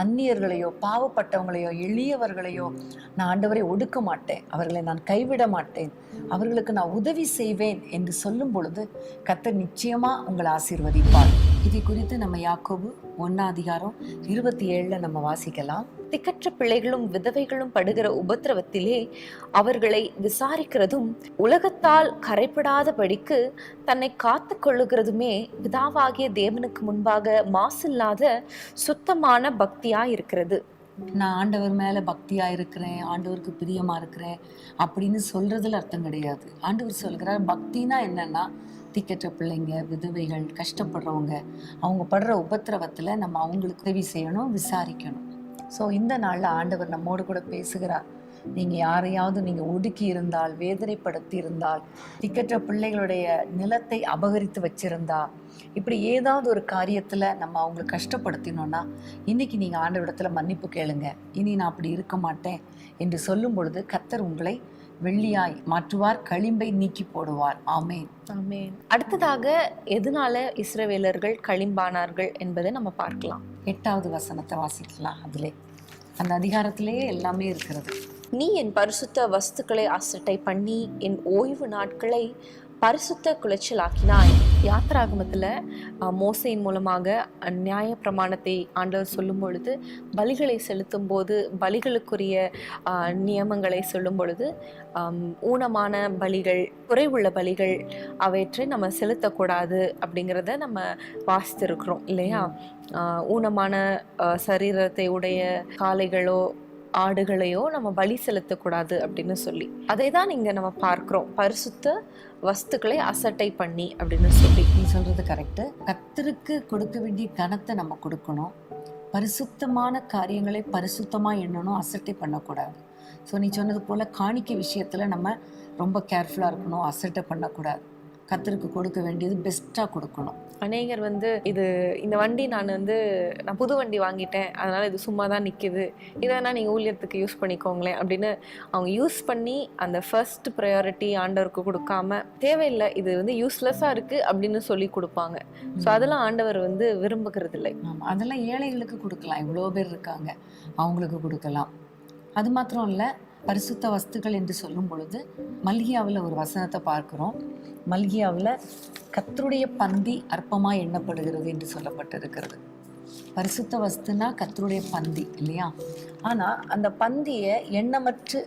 அந்நியர்களையோ, பாவப்பட்டவங்களையோ, எளியவர்களையோ நான் ஆண்டவரை ஒடுக்க மாட்டேன், அவர்களை நான் கைவிட மாட்டேன், அவர்களுக்கு நான் உதவி செய்வேன் என்று சொல்லும் பொழுது கர்த்தர் நிச்சயமா உங்களை ஆசீர்வதிப்பார். இதை குறித்து நம்ம யாக்கோபு 1ஆம் அதிகாரம் 27 நம்ம வாசிக்கலாம். திக்கற்ற பிள்ளைகளும் விதவைகளும் படுகிற உபத்திரவத்திலே அவர்களை விசாரிக்கிறதும் உலகத்தால் கரைப்படாதபடிக்கு தன்னை காத்து கொள்ளுகிறதுமே பிதாவாகிய தேவனுக்கு முன்பாக மாசில்லாத சுத்தமான பக்தியா இருக்கிறது. நான் ஆண்டவர் மேல பக்தியா இருக்கிறேன், ஆண்டவருக்கு பிரியமா இருக்கிறேன் அப்படின்னு சொல்றதுல அர்த்தம் கிடையாது. ஆண்டவர் சொல்கிறார், பக்தினா என்னன்னா, திக்கற்ற பிள்ளைங்க, விதவைகள், கஷ்டப்படுறவங்க, அவங்க படுற உபத்திரவத்துல நம்ம அவங்களுக்கு உதவி செய்யணும், விசாரிக்கணும். ஸோ இந்த நாளில் ஆண்டவர் நம்மோடு கூட பேசுகிறார். நீங்கள் யாரையாவது நீங்கள் ஒடுக்கி இருந்தால், வேதனைப்படுத்தி இருந்தால், திக்கற்ற பிள்ளைகளுடைய நிலத்தை அபகரித்து வச்சிருந்தா, இப்படி ஏதாவது ஒரு காரியத்தில் நம்ம அவங்களை கஷ்டப்படுத்தினோன்னா இன்னைக்கு நீங்கள் ஆண்டவரிடத்தில் மன்னிப்பு கேளுங்க. இனி நான் அப்படி இருக்க மாட்டேன் என்று சொல்லும் பொழுது கர்த்தர் உங்களை வெள்ளியாய் மாற்றுவார், களிம்பை நீக்கி போடுவார். ஆமேன். ஆமென். அடுத்ததாக எதனால இஸ்ரவேலர்கள் களிம்பானார்கள் என்பதை நம்ம பார்க்கலாம். 8வது வசனத்தை வாசிக்கலாம். அதிலே அந்த அதிகாரத்திலேயே எல்லாமே இருக்கிறது. நீ என் பரிசுத்த வஸ்துக்களை அசட்டை பண்ணி என் ஓய்வு நாட்களை பரிசுத்த குலைச்சலாக்கினாய். யாத்திராகமத்துல மோசையின் மூலமாக நியாய பிரமாணத்தை ஆண்டவர் சொல்லும் பொழுது, பலிகளை செலுத்தும் போது பலிகளுக்குரிய நியமங்களை சொல்லும் பொழுது, ஊனமான பலிகள், குறைவுள்ள பலிகள் அவற்றை நம்ம செலுத்தக்கூடாது அப்படிங்கிறத நம்ம வாசித்திருக்கிறோம் இல்லையா? ஊனமான சரீரத்தை உடைய காளைகளோ ஆடுகளையோ நம்ம பலி செலுத்தக்கூடாது அப்படின்னு சொல்லி, அதை தான் இங்க நம்ம பார்க்கிறோம், பரிசுத்த வஸ்துக்களை அசட்டை பண்ணி அப்படின்னு சொல்லி. நீ சொல்றது கரெக்டு. கர்த்தருக்கு கொடுக்க வேண்டிய கனத்தை நம்ம கொடுக்கணும். பரிசுத்தமான காரியங்களை பரிசுத்தமாக எண்ணணும், அசட்டை பண்ணக்கூடாது. ஸோ நீ சொன்னது போல் காணிக்கை விஷயத்தில் நம்ம ரொம்ப கேர்ஃபுல்லாக இருக்கணும், அசட்டை பண்ணக்கூடாது. கர்த்தருக்கு கொடுக்க வேண்டியது பெஸ்ட்டாக கொடுக்கணும். அநேகர் இந்த வண்டி நான் புது வண்டி வாங்கிட்டேன், அதனால இது சும்மா தான் நிற்கிது, இதை வேணால் நீங்கள் ஊழியத்துக்கு யூஸ் பண்ணிக்கோங்களேன் அப்படின்னு அவங்க யூஸ் பண்ணி அந்த ஃபர்ஸ்ட் ப்ரையாரிட்டி ஆண்டவருக்கு கொடுக்காம, தேவையில்லை இது யூஸ்லெஸ்ஸாக இருக்குது அப்படின்னு சொல்லி கொடுப்பாங்க. ஸோ அதெல்லாம் ஆண்டவர் விரும்புகிறது இல்லை. ஆமாம், அதெல்லாம் ஏழைகளுக்கு கொடுக்கலாம். இவ்வளோ பேர் இருக்காங்க, அவங்களுக்கு கொடுக்கலாம். அது மாத்திரம் இல்லை, பரிசுத்த வஸ்துக்கள் என்று சொல்லும் பொழுது மல்கியாவில் ஒரு வசனத்தை பார்க்கிறோம். மல்கியாவில் கர்த்தருடைய பந்தி அற்பமாக எண்ணப்படுகிறது என்று சொல்லப்பட்டிருக்கிறது. பரிசுத்த வஸ்துனா கர்த்தருடைய பந்தி இல்லையா? ஆனால் அந்த பந்தியை எண்ணமற்று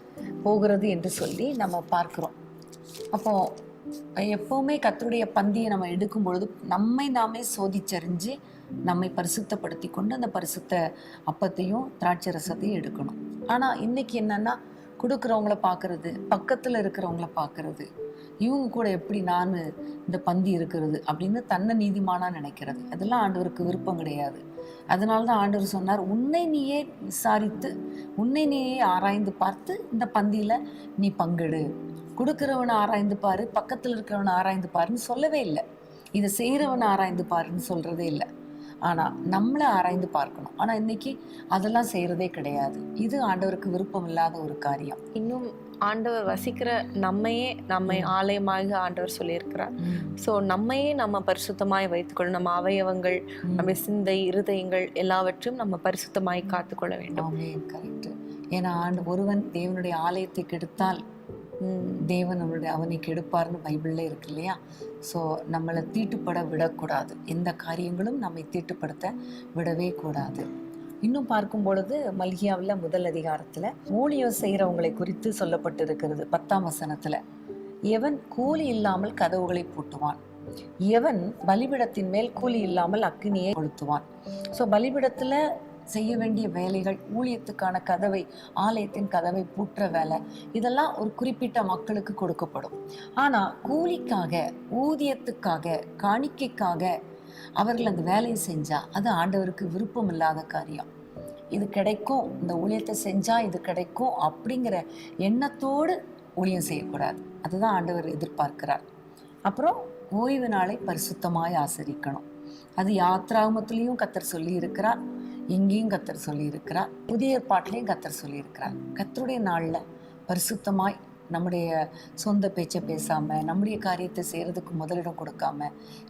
போகிறது என்று சொல்லி நம்ம பார்க்கிறோம். அப்போ எப்போவுமே கர்த்தருடைய பந்தியை நம்ம எடுக்கும் பொழுது நம்மை நாமே சோதிச்சறிஞ்சு நம்மை பரிசுத்தப்படுத்தி கொண்டு அந்த பரிசுத்த அப்பத்தையும் திராட்சை ரசத்தையும் எடுக்கணும். ஆனால் இன்னைக்கு என்னன்னா, கொடுக்குறவங்கள பார்க்கறது, பக்கத்தில் இருக்கிறவங்கள பார்க்கறது, இவங்க கூட எப்படி நான் இந்த பந்தி இருக்கிறது அப்படின்னு தன்னை நீதிமானா நினைக்கிறது, அதெல்லாம் ஆண்டவருக்கு விருப்பம் கிடையாது. அதனால தான் ஆண்டவர் சொன்னார், உன்னை நீயே விசாரித்து உன்னை நீயே ஆராய்ந்து பார்த்து இந்த பந்தியில் நீ பங்கெடு. கொடுக்குறவனை ஆராய்ந்து பாரு, பக்கத்தில் இருக்கிறவனை ஆராய்ந்து பாருன்னு சொல்லவே இல்லை. இதை செய்கிறவனை ஆராய்ந்து பாருன்னு சொல்கிறதே இல்லை. ஆனால் நம்மளை ஆராய்ந்து பார்க்கணும். ஆனால் இன்னைக்கு அதெல்லாம் செய்கிறதே கிடையாது. இது ஆண்டவருக்கு விருப்பம் இல்லாத ஒரு காரியம். இன்னும் ஆண்டவர் வசிக்கிற நம்மை ஆலயமாக ஆண்டவர் சொல்லியிருக்கிறார். ஸோ நம்மையே நம்ம பரிசுத்தமாய் வைத்துக்கொள்ளும். நம்ம அவயவங்கள், நம்ம சிந்தை, இருதயங்கள் எல்லாவற்றையும் நம்ம பரிசுத்தமாய் காத்துக்கொள்ள வேண்டும். கரெக்ட். ஏன்னா ஒருவன் தேவனுடைய ஆலயத்தை கெடுத்தால் தேவன் அவனை கெடுப்பார்னு பைபிள்ல இருக்கு இல்லையா? ஸோ நம்மளை தீட்டுப்பட விடக்கூடாது. எந்த காரியங்களும் நம்மை தீட்டுப்படுத்த விடவே கூடாது. இன்னும் பார்க்கும் பொழுது மல்கியாவில் முதல் அதிகாரத்தில் ஊழியம் செய்கிறவங்களை குறித்து சொல்லப்பட்டிருக்கிறது. 10ஆம் வசனத்தில், எவன் கூலி இல்லாமல் கதவுகளை பூட்டுவான், எவன் பலிபிடத்தின் மேல் கூலி இல்லாமல் அக்கினியை கொளுத்துவான். ஸோ பலிபிடத்தில் செய்ய வேண்டிய வேலைகள், ஊழியத்துக்கான கதவை, ஆலயத்தின் கதவை பூட்டுற வேலை, இதெல்லாம் ஒரு குறிப்பிட்ட மக்களுக்கு கொடுக்கப்படும். ஆனால் கூலிக்காக, ஊதியத்துக்காக, காணிக்கைக்காக அவர்கள் அந்த வேலையை செஞ்சால் அது ஆண்டவருக்கு விருப்பம் இல்லாத காரியம். இது கிடைக்கும், இந்த ஊழியத்தை செஞ்சால் இது கிடைக்கும் அப்படிங்கிற எண்ணத்தோடு ஊழியம் செய்யக்கூடாது. அதுதான் ஆண்டவர் எதிர்பார்க்கிறார். அப்புறம் ஓய்வு நாளை பரிசுத்தமாய் ஆசரிக்கணும். அது யாத்ராகமத்திலையும் கர்த்தர் சொல்லி இருக்கிறார், எங்கேயும் கர்த்தர் சொல்லி இருக்கிறார், புதிய ஏற்பாட்டிலையும் கர்த்தர் சொல்லி இருக்கிறார். கர்த்தருடைய நாளில் பரிசுத்தமாய் நம்முடைய சொந்த பேச்சை பேசாமல், நம்முடைய காரியத்தை செய்கிறதுக்கு முதலிடம் கொடுக்காம,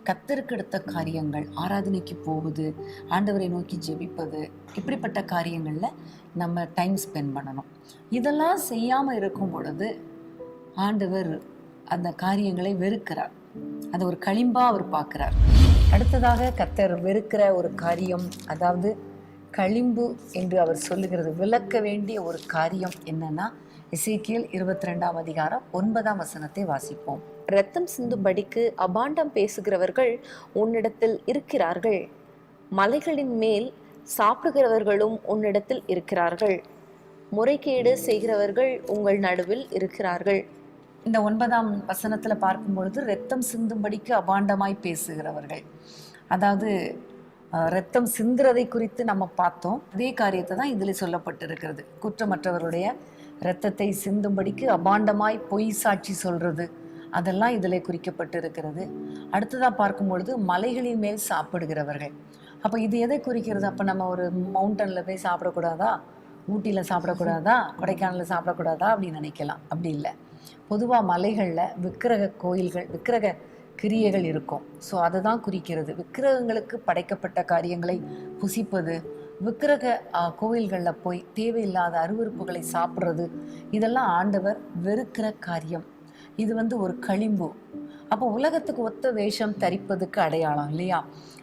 கர்த்தருக்கு எடுத்த காரியங்கள், ஆராதனைக்கு போவது, ஆண்டவரை நோக்கி ஜெபிப்பது, இப்படிப்பட்ட காரியங்களில் நம்ம டைம் ஸ்பெண்ட் பண்ணணும். இதெல்லாம் செய்யாமல் இருக்கும் பொழுது ஆண்டவர் அந்த காரியங்களை வெறுக்கிறார். அதை ஒரு களிம்பாக அவர் பார்க்குறார். அடுத்ததாக கர்த்தர் வெறுக்கிற ஒரு காரியம், அதாவது களிம்பு என்று அவர் சொல்லுகிறது, விளக்க வேண்டிய ஒரு காரியம் என்னன்னா, எசேக்கியேல் 22ஆம் அதிகாரம் 9ஆம் வசனத்தை வாசிப்போம். இரத்தம் சிந்தும்படிக்கு அபாண்டம் பேசுகிறவர்கள் உன்னிடத்தில் இருக்கிறார்கள், மலைகளின் மேல் சாப்பிடுகிறவர்களும் உன்னிடத்தில் இருக்கிறார்கள், முறைகேடு செய்கிறவர்கள் உங்கள் நடுவில் இருக்கிறார்கள். இந்த 9ஆம் வசனத்தில் பார்க்கும் பொழுது இரத்தம் சிந்தும்படிக்கு அபாண்டமாய் பேசுகிறவர்கள், அதாவது ரத்தம் சிந்துறதை குறித்து நம்ம பார்த்தோம். அதே காரியத்தை தான் இதில் சொல்லப்பட்டிருக்கிறது. குற்றமற்றவருடைய இரத்தத்தை சிந்தும்படிக்கு அபாண்டமாய் பொய் சாட்சி சொல்றது, அதெல்லாம் இதில் குறிக்கப்பட்டிருக்கிறது. அடுத்ததாக பார்க்கும்பொழுது மலைகளின் மேல் சாப்பிடுகிறவர்கள். அப்போ இது எதை குறிக்கிறது? அப்போ நம்ம ஒரு மவுண்டனில் போய் சாப்பிடக்கூடாதா, ஊட்டியில் சாப்பிடக்கூடாதா, கொடைக்கானலில் சாப்பிடக்கூடாதா அப்படின்னு நினைக்கலாம். அப்படி இல்லை. பொதுவாக மலைகளில் விக்கிரக கோயில்கள், விக்கிரக கிரியைகள் இருக்கும். ஸோ அதை தான் குறிக்கிறது. விக்கிரகங்களுக்கு படைக்கப்பட்ட காரியங்களை புசிப்பது, விக்கிரக கோயில்களில் போய் தேவையில்லாத அருவருப்புகளை சாப்பிட்றது, இதெல்லாம் ஆண்டவர் வெறுக்கிற காரியம். இது ஒரு களிம்பு. அப்போ உலகத்துக்கு ஒத்த வேஷம் தரிப்பதுக்கு அடையாளம் இல்லையா?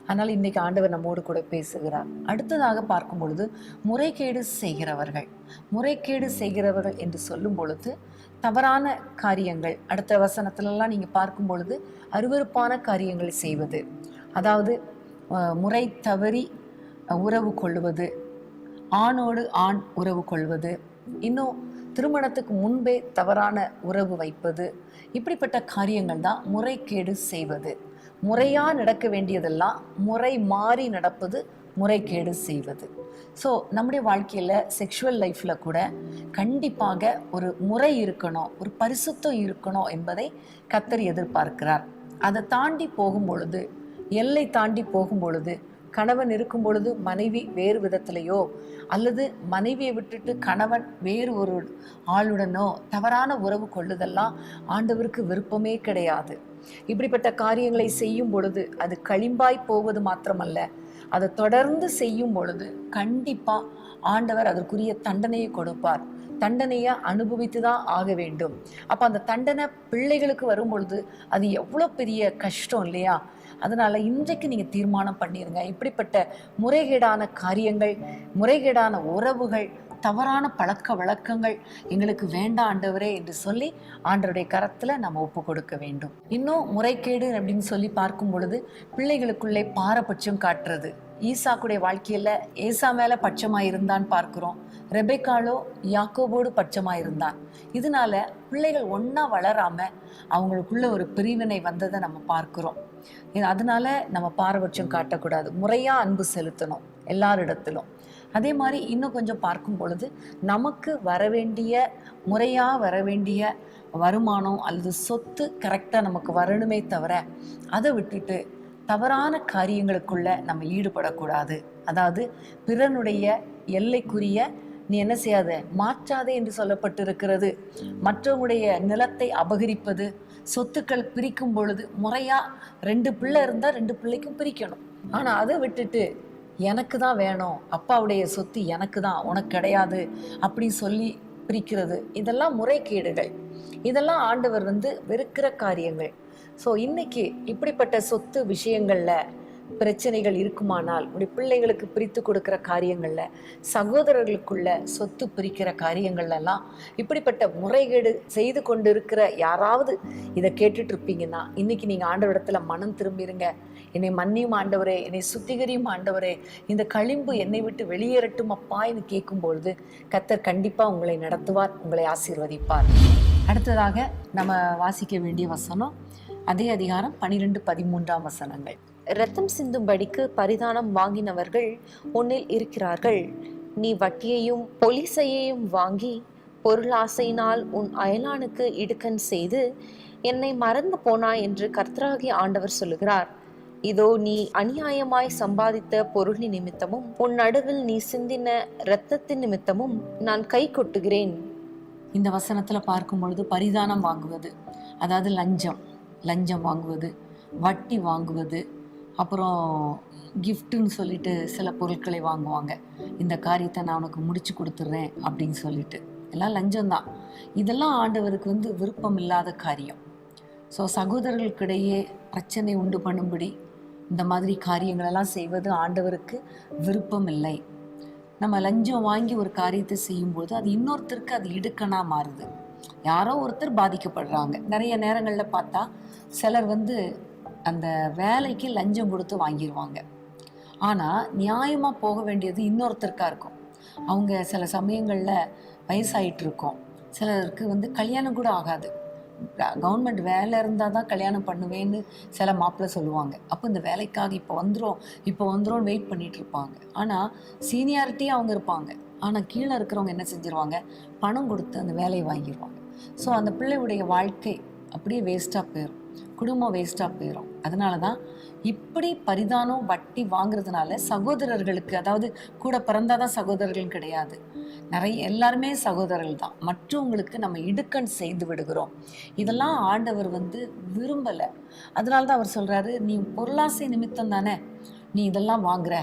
அதனால் இன்றைக்கி ஆண்டவர் நம்மோடு கூட பேசுகிறார். அடுத்ததாக பார்க்கும் பொழுது முறைகேடு செய்கிறவர்கள். முறைகேடு செய்கிறவர்கள் என்று சொல்லும் பொழுது தவறான காரியங்கள், அடுத்த வசனத்திலலாம் நீங்கள் பார்க்கும் பொழுது அருவருப்பான காரியங்கள் செய்வது, அதாவது முறை தவறி உறவு கொள்வது, ஆணோடு ஆண் உறவு கொள்வது, இன்னும் திருமணத்துக்கு முன்பே தவறான உறவு வைப்பது, இப்படிப்பட்ட காரியங்கள் தான் முறைகேடு செய்வது. முறையாக நடக்க வேண்டியதெல்லாம் முறை மாறி நடப்பது முறைகேடு செய்வது. ஸோ நம்முடைய வாழ்க்கையில் செக்ஷுவல் லைஃப்பில் கூட கண்டிப்பாக ஒரு முறை இருக்கணும், ஒரு பரிசுத்தம் இருக்கணும் என்பதை கர்த்தர் எதிர்பார்க்கிறார். அதை தாண்டி போகும் பொழுது, எல்லை தாண்டி போகும் பொழுது, கணவன் இருக்கும் பொழுது மனைவி வேறு விதத்திலேயோ அல்லது மனைவியை விட்டுட்டு கணவன் வேறு ஒரு ஆளுடனோ தவறான உறவு கொள்ளுதெல்லாம் ஆண்டவருக்கு விருப்பமே கிடையாது. இப்படிப்பட்ட காரியங்களை செய்யும் பொழுது அது களிம்பாய் போவது மாத்திரமல்ல, அதை தொடர்ந்து செய்யும் பொழுது கண்டிப்பா ஆண்டவர் அதற்குரிய தண்டனையை கொடுப்பார். தண்டனையை அனுபவித்து தான் ஆக வேண்டும். அப்போ அந்த தண்டனை பிள்ளைகளுக்கு வரும் பொழுது அது எவ்வளோ பெரிய கஷ்டம் இல்லையா? அதனால் இன்றைக்கு நீங்கள் தீர்மானம் பண்ணிடுங்க, இப்படிப்பட்ட முறைகேடான காரியங்கள், முறைகேடான உறவுகள், தவறான பழக்க வழக்கங்கள் எங்களுக்கு வேண்டாம் ஆண்டவரே என்று சொல்லி ஆண்டவருடைய கரத்தில் நம்ம ஒப்பு கொடுக்க வேண்டும். இன்னும் முறைகேடு அப்படின்னு சொல்லி பார்க்கும் பொழுது பிள்ளைகளுக்குள்ளே பாரபட்சம் காட்டுறது. ஈசாக்குடைய வாழ்க்கையில் ஏசா மேலே பட்சமாக இருந்தான்னு பார்க்குறோம். ரெபெக்காலோ யாக்கோபோடு பட்சமாக இருந்தான். இதனால பிள்ளைகள் ஒன்றா வளராமல் அவங்களுக்குள்ள ஒரு பிரிவினை வந்ததை நம்ம பார்க்குறோம். அதனால நம்ம பாரபட்சம் காட்டக்கூடாது, முறையாக அன்பு செலுத்தணும் எல்லாரிடத்திலும். அதே மாதிரி இன்னும் கொஞ்சம் பார்க்கும் பொழுது நமக்கு வரவேண்டிய, முறையாக வரவேண்டிய வருமானம் அல்லது சொத்து கரெக்டாக நமக்கு வரணுமே தவிர அதை விட்டுட்டு தவறான காரியங்களுக்குள்ள நம்ம ஈடுபடக்கூடாது. அதாவது பிறனுடைய எல்லைக்குரிய நீ என்ன செய்யாத, மாற்றாதே என்று சொல்லப்பட்டிருக்கிறது. மற்றவங்களுடைய நிலத்தை அபகரிப்பது, சொத்துக்கள் பிரிக்கும் பொழுது முறையா 2 பிள்ளை இருந்தால் 2 பிள்ளைக்கும் பிரிக்கணும். ஆனால் அதை விட்டுட்டு எனக்கு தான் வேணும், அப்பாவுடைய சொத்து எனக்கு தான், உனக்கு கிடையாது அப்படின்னு சொல்லி பிரிக்கிறது, இதெல்லாம் முறைகேடுகள். இதெல்லாம் ஆண்டவர் வெறுக்கிற காரியங்கள். ஸோ இன்னைக்கு இப்படிப்பட்ட சொத்து விஷயங்களில் பிரச்சனைகள் இருக்குமானால், உடைய பிள்ளைகளுக்கு பிரித்து கொடுக்குற காரியங்களில், சகோதரர்களுக்குள்ள சொத்து பிரிக்கிற காரியங்கள்லாம் இப்படிப்பட்ட முறைகேடு செய்து கொண்டு இருக்கிற யாராவது இதை கேட்டுட்டு இருப்பீங்கன்னா இன்னைக்கு நீங்கள் ஆண்டவரிடத்துல மனம் திரும்பிடுங்க. என்னை மன்னியும் ஆண்டவரே, என்னை சுத்திகரியும் ஆண்டவரே, இந்த களிம்பு என்னை விட்டு வெளியேறட்டும் அப்பான்னு கேட்கும்பொழுது கர்த்தர் கண்டிப்பாக உங்களை நடத்துவார், உங்களை ஆசீர்வதிப்பார். அடுத்ததாக நம்ம வாசிக்க வேண்டிய வசனம் அதே அதிகாரம் 12-13 வசனங்கள். இரத்தம் சிந்தும்படிக்கு பரிதானம் வாங்கினவர்கள் உன்னில் இருக்கிறார்கள். நீ வட்டியையும் பொலிசையையும் வாங்கி பொருளாசையினால் உன் அயலானுக்கு இடுக்கண் செய்து என்னை மறந்து போனாய் என்று கர்த்தராகிய ஆண்டவர் சொல்லுகிறார். இதோ நீ அநியாயமாய் சம்பாதித்த பொருளின் நிமித்தமும் உன் நடுவில் நீ சிந்தின இரத்தத்தின் நிமித்தமும் நான் கை கொட்டுகிறேன். இந்த வசனத்துல பார்க்கும் பொழுது பரிதானம் வாங்குவது, அதாவது லஞ்சம் வாங்குவது, வட்டி வாங்குவது, அப்புறம் கிஃப்ட்டுன்னு சொல்லிட்டு சில பொருட்களை வாங்குவாங்க. இந்த காரியத்தை நான் உனக்கு முடிச்சு கொடுத்துட்றேன் அப்படின்னு சொல்லிட்டு, எல்லாம் லஞ்சம்தான். இதெல்லாம் ஆண்டவருக்கு விருப்பம் இல்லாத காரியம். ஸோ சகோதரர்களுக்கிடையே பிரச்சனை உண்டு பண்ணும்படி இந்த மாதிரி காரியங்களெல்லாம் செய்வது ஆண்டவருக்கு விருப்பம் இல்லை. நம்ம லஞ்சம் வாங்கி ஒரு காரியத்தை செய்யும்போது அது இன்னொருத்தருக்கு அது இடுக்கணா மாறுது. யாரோ ஒருத்தர் பாதிக்கப்படுறாங்க. நிறைய நேரங்களில் பார்த்தா சிலர் அந்த வேலைக்கு லஞ்சம் கொடுத்து வாங்கிடுவாங்க. ஆனால் நியாயமாக போக வேண்டியது இன்னொருத்தருக்காக இருக்கும். அவங்க சில சமயங்களில் வயசாயிட்டு இருக்கோம், சிலருக்கு கல்யாணம் கூட ஆகாது, கவர்மெண்ட் வேலை இருந்தால் தான் கல்யாணம் பண்ணுவேன்னு சில மாப்பிள்ளை சொல்லுவாங்க. அப்போ இந்த வேலைக்காக இப்போ வந்துடும் வெயிட் பண்ணிட்டு இருப்பாங்க. ஆனால் சீனியாரிட்டி அவங்க இருப்பாங்க. ஆனால் கீழே இருக்கிறவங்க என்ன செஞ்சிருவாங்க, பணம் கொடுத்து அந்த வேலையை வாங்கிடுவாங்க. ஸோ அந்த பிள்ளையுடைய வாழ்க்கை அப்படியே வேஸ்ட்டாக போயிடும், குடும்பம் வேஸ்ட்டாக போயிடும். அதனால தான் இப்படி பரிதானம் வட்டி வாங்குறதுனால சகோதரர்களுக்கு, அதாவது கூட பிறந்தாதான் சகோதரர்கள் கிடையாது, எல்லாருமே சகோதரர்கள் தான், மற்றவங்களுக்கு நம்ம இடுக்கண் செய்து விடுகிறோம். இதெல்லாம் ஆண்டவர் விரும்பலை. அதனால தான் அவர் சொல்கிறாரு, நீ பொருளாசை நிமித்தம் தானே நீ இதெல்லாம் வாங்குற,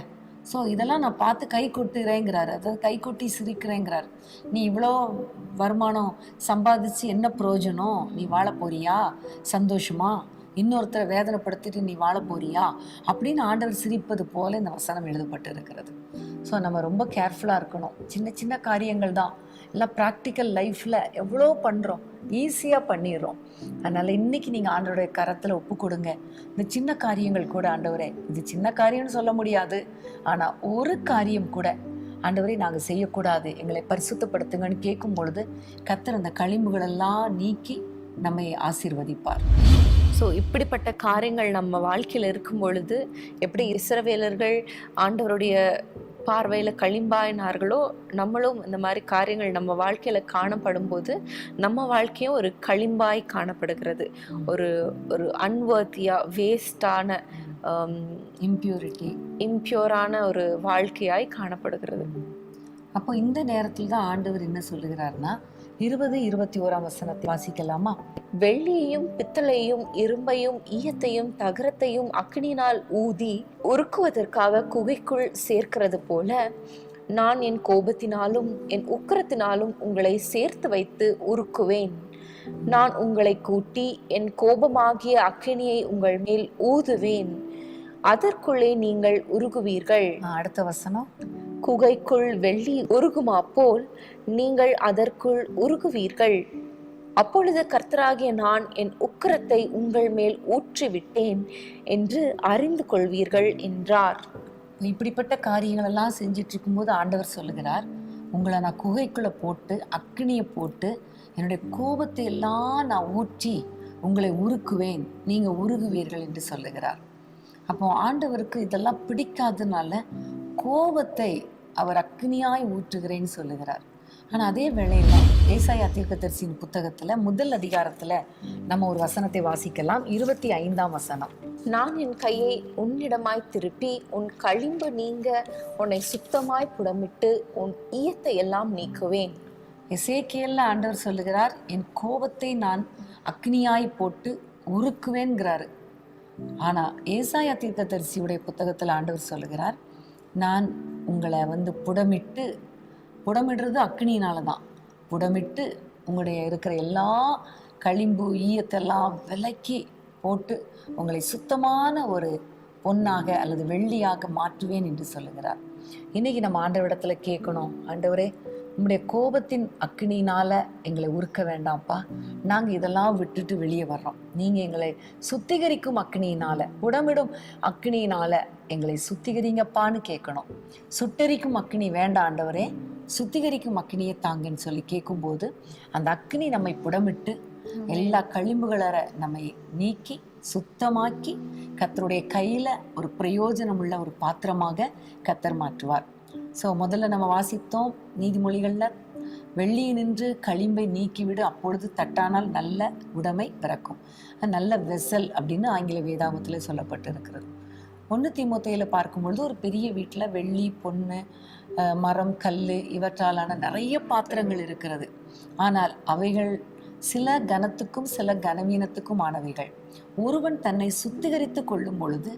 ஸோ இதெல்லாம் நான் பார்த்து கை கொட்டுறேங்கிறாரு, அதாவது கை கொட்டி சிரிக்கிறேங்கிறாரு. நீ இவ்வளோ வருமானம் சம்பாதிச்சு என்ன பிரயோஜனம், நீ வாழ போறியா சந்தோஷமா, இன்னொருத்தரை வேதனைப்படுத்திட்டு நீ வாழ போறியா அப்படின்னு ஆண்டவர் சிரிப்பது போல இந்த வசனம் எழுதப்பட்டு இருக்கிறது. ஸோ நம்ம ரொம்ப கேர்ஃபுல்லாக இருக்கணும். சின்ன சின்ன காரியங்கள் தான், எல்லாம் ப்ராக்டிக்கல் லைஃப்பில் எவ்வளோ பண்ணுறோம், ஈஸியாக பண்ணிடுறோம். அதனால் இன்றைக்கி நீங்கள் ஆண்டவருடைய கரத்தில் ஒப்பு கொடுங்க. இந்த சின்ன காரியங்கள் கூட, ஆண்டவரே இது சின்ன காரியம்னு சொல்ல முடியாது, ஆனால் ஒரு காரியம் கூட ஆண்டவரே நாங்கள் செய்யக்கூடாது, எங்களை பரிசுத்தப்படுத்துங்கன்னு கேட்கும் பொழுது கர்த்தர் அந்த களிம்புகளெல்லாம் நீக்கி நம்மை ஆசீர்வதிப்பார். ஸோ இப்படிப்பட்ட காரியங்கள் நம்ம வாழ்க்கையில் இருக்கும் பொழுது எப்படி இஸ்ரவேலர்கள் ஆண்டவருடைய பார்வையில் களிம்பாயினார்களோ, நம்மளும் இந்த மாதிரி காரியங்கள் நம்ம வாழ்க்கையில் காணப்படும் போது நம்ம வாழ்க்கையும் ஒரு களிம்பாய் காணப்படுகிறது. ஒரு ஒரு அன்வர்த்தியாக வேஸ்டான இம்பியூரான ஒரு வாழ்க்கையாய் காணப்படுகிறது. அப்போ இந்த நேரத்தில் தான் ஆண்டவர் என்ன சொல்லுகிறார்னா, 20-21 வசனத்தை வாசிக்கலாமா? வெள்ளியையும் பித்தளையும் இரும்பையும் ஈயத்தையும் தகரத்தையும் அக்னியினால் ஊதி உருக்குவதற்காக குகைக்குள் சேர்க்கிறது போல நான் என் கோபத்தினாலும் என் உக்கிரத்தினாலும் உங்களை சேர்த்து வைத்து உருக்குவேன். நான் உங்களை கூட்டி என் கோபமாகிய அக்கினியை உங்கள் மேல் ஊதுவேன், அதற்குள்ளே நீங்கள் உருகுவீர்கள். அடுத்த வசனம், குகைக்குள் வெள்ளி உருகுமா போல் நீங்கள் அதற்குள் உருகுவீர்கள். அப்பொழுது கர்த்தராகிய நான் என் உக்கிரத்தை உங்கள் மேல் ஊற்றிவிட்டேன் என்று அறிந்து கொள்வீர்கள் என்றார். இப்படிப்பட்ட காரியங்கள் எல்லாம் செஞ்சிட்டு இருக்கும்போது ஆண்டவர் சொல்லுகிறார், உங்களை நான் குகைக்குள்ள போட்டு அக்னியை போட்டு என்னுடைய கோபத்தை எல்லாம் நான் ஊற்றி உங்களை உருக்குவேன், நீங்க உருகுவீர்கள் என்று சொல்லுகிறார். அப்போ ஆண்டவருக்கு இதெல்லாம் பிடிக்காதனால கோபத்தை அவர் அக்னியாய் ஊற்றுகிறேன்னு சொல்லுகிறார். ஆனால் அதே வேளையில ஏசாயா தீர்க்கதரிசியின் புத்தகத்துல 1 அதிகாரத்துல நம்ம ஒரு வசனத்தை வாசிக்கலாம். 25 வசனம். நான் என் கையை உன்னிடமாய் திருப்பி உன் களிம்பு நீங்க உன்னை சுத்தமாய் புடமிட்டு உன் ஈயத்தை எல்லாம் நீக்குவேன். எசேக்கியேல்ல ஆண்டவர் சொல்லுகிறார், என் கோபத்தை நான் அக்னியாய் போட்டு உருக்குவேன்கிறாரு. ஆனா ஏசாயா தீர்க்கதரிசியுடைய புத்தகத்துல ஆண்டவர் சொல்லுகிறார், நான் உங்களை புடமிடுறது அக்னியினால தான், புடமிட்டு உங்களுடைய இருக்கிற எல்லா களிம்பு ஈயத்தெல்லாம் விலக்கி போட்டு உங்களை சுத்தமான ஒரு பொன்னாக அல்லது வெள்ளியாக மாற்றுவேன் என்று சொல்லுகிறார். இன்னைக்கு நம்ம ஆண்டவரிடத்துல கேட்கணும், ஆண்டவரே உங்களுடைய கோபத்தின் அக்னியினால எங்களை உருக்க வேண்டாம்ப்பா, நாங்கள் இதெல்லாம் விட்டுட்டு வெளியே வர்றோம், நீங்கள் எங்களை சுத்திகரிக்கும் அக்னியினால, புடமிடும் அக்னியினால எங்களை சுத்திகரிங்கப்பான்னு கேட்கணும். சுட்டரிக்கும் அக்னி வேண்டாம் ஆண்டவரே, சுத்திகரிக்கும் அக்னியை தாங்கன்னு சொல்லி கேட்கும்போது அந்த அக்னி நம்மை புடமிட்டு எல்லா களிம்புகளை நம்மை நீக்கி சுத்தமாக்கி கர்த்தருடைய கையில ஒரு பிரயோஜனம் உள்ள ஒரு பாத்திரமாக கர்த்தர் மாற்றுவார். ஸோ முதல்ல நம்ம வாசித்தோம் நீதிமொழிகள்ல, வெள்ளியை நின்று களிம்பை நீக்கிவிடு, அப்பொழுது தட்டானால் நல்ல உடைமை பிறக்கும். நல்ல வெசல் அப்படின்னு ஆங்கில வேதாகமத்தில் சொல்லப்பட்டு இருக்கிறது. 1 தீமோத்தேயுல பார்க்கும்பொழுது ஒரு பெரிய வீட்டில் வெள்ளி, பொண்ணு, மரம், கல் இவற்றாலான நிறைய பாத்திரங்கள் இருக்கிறது. ஆனால் அவைகள் சில கனத்துக்கும் சில கனவீனத்துக்கும் ஆனவைகள். ஒருவன் தன்னை சுத்திகரித்து கொள்ளும் பொழுது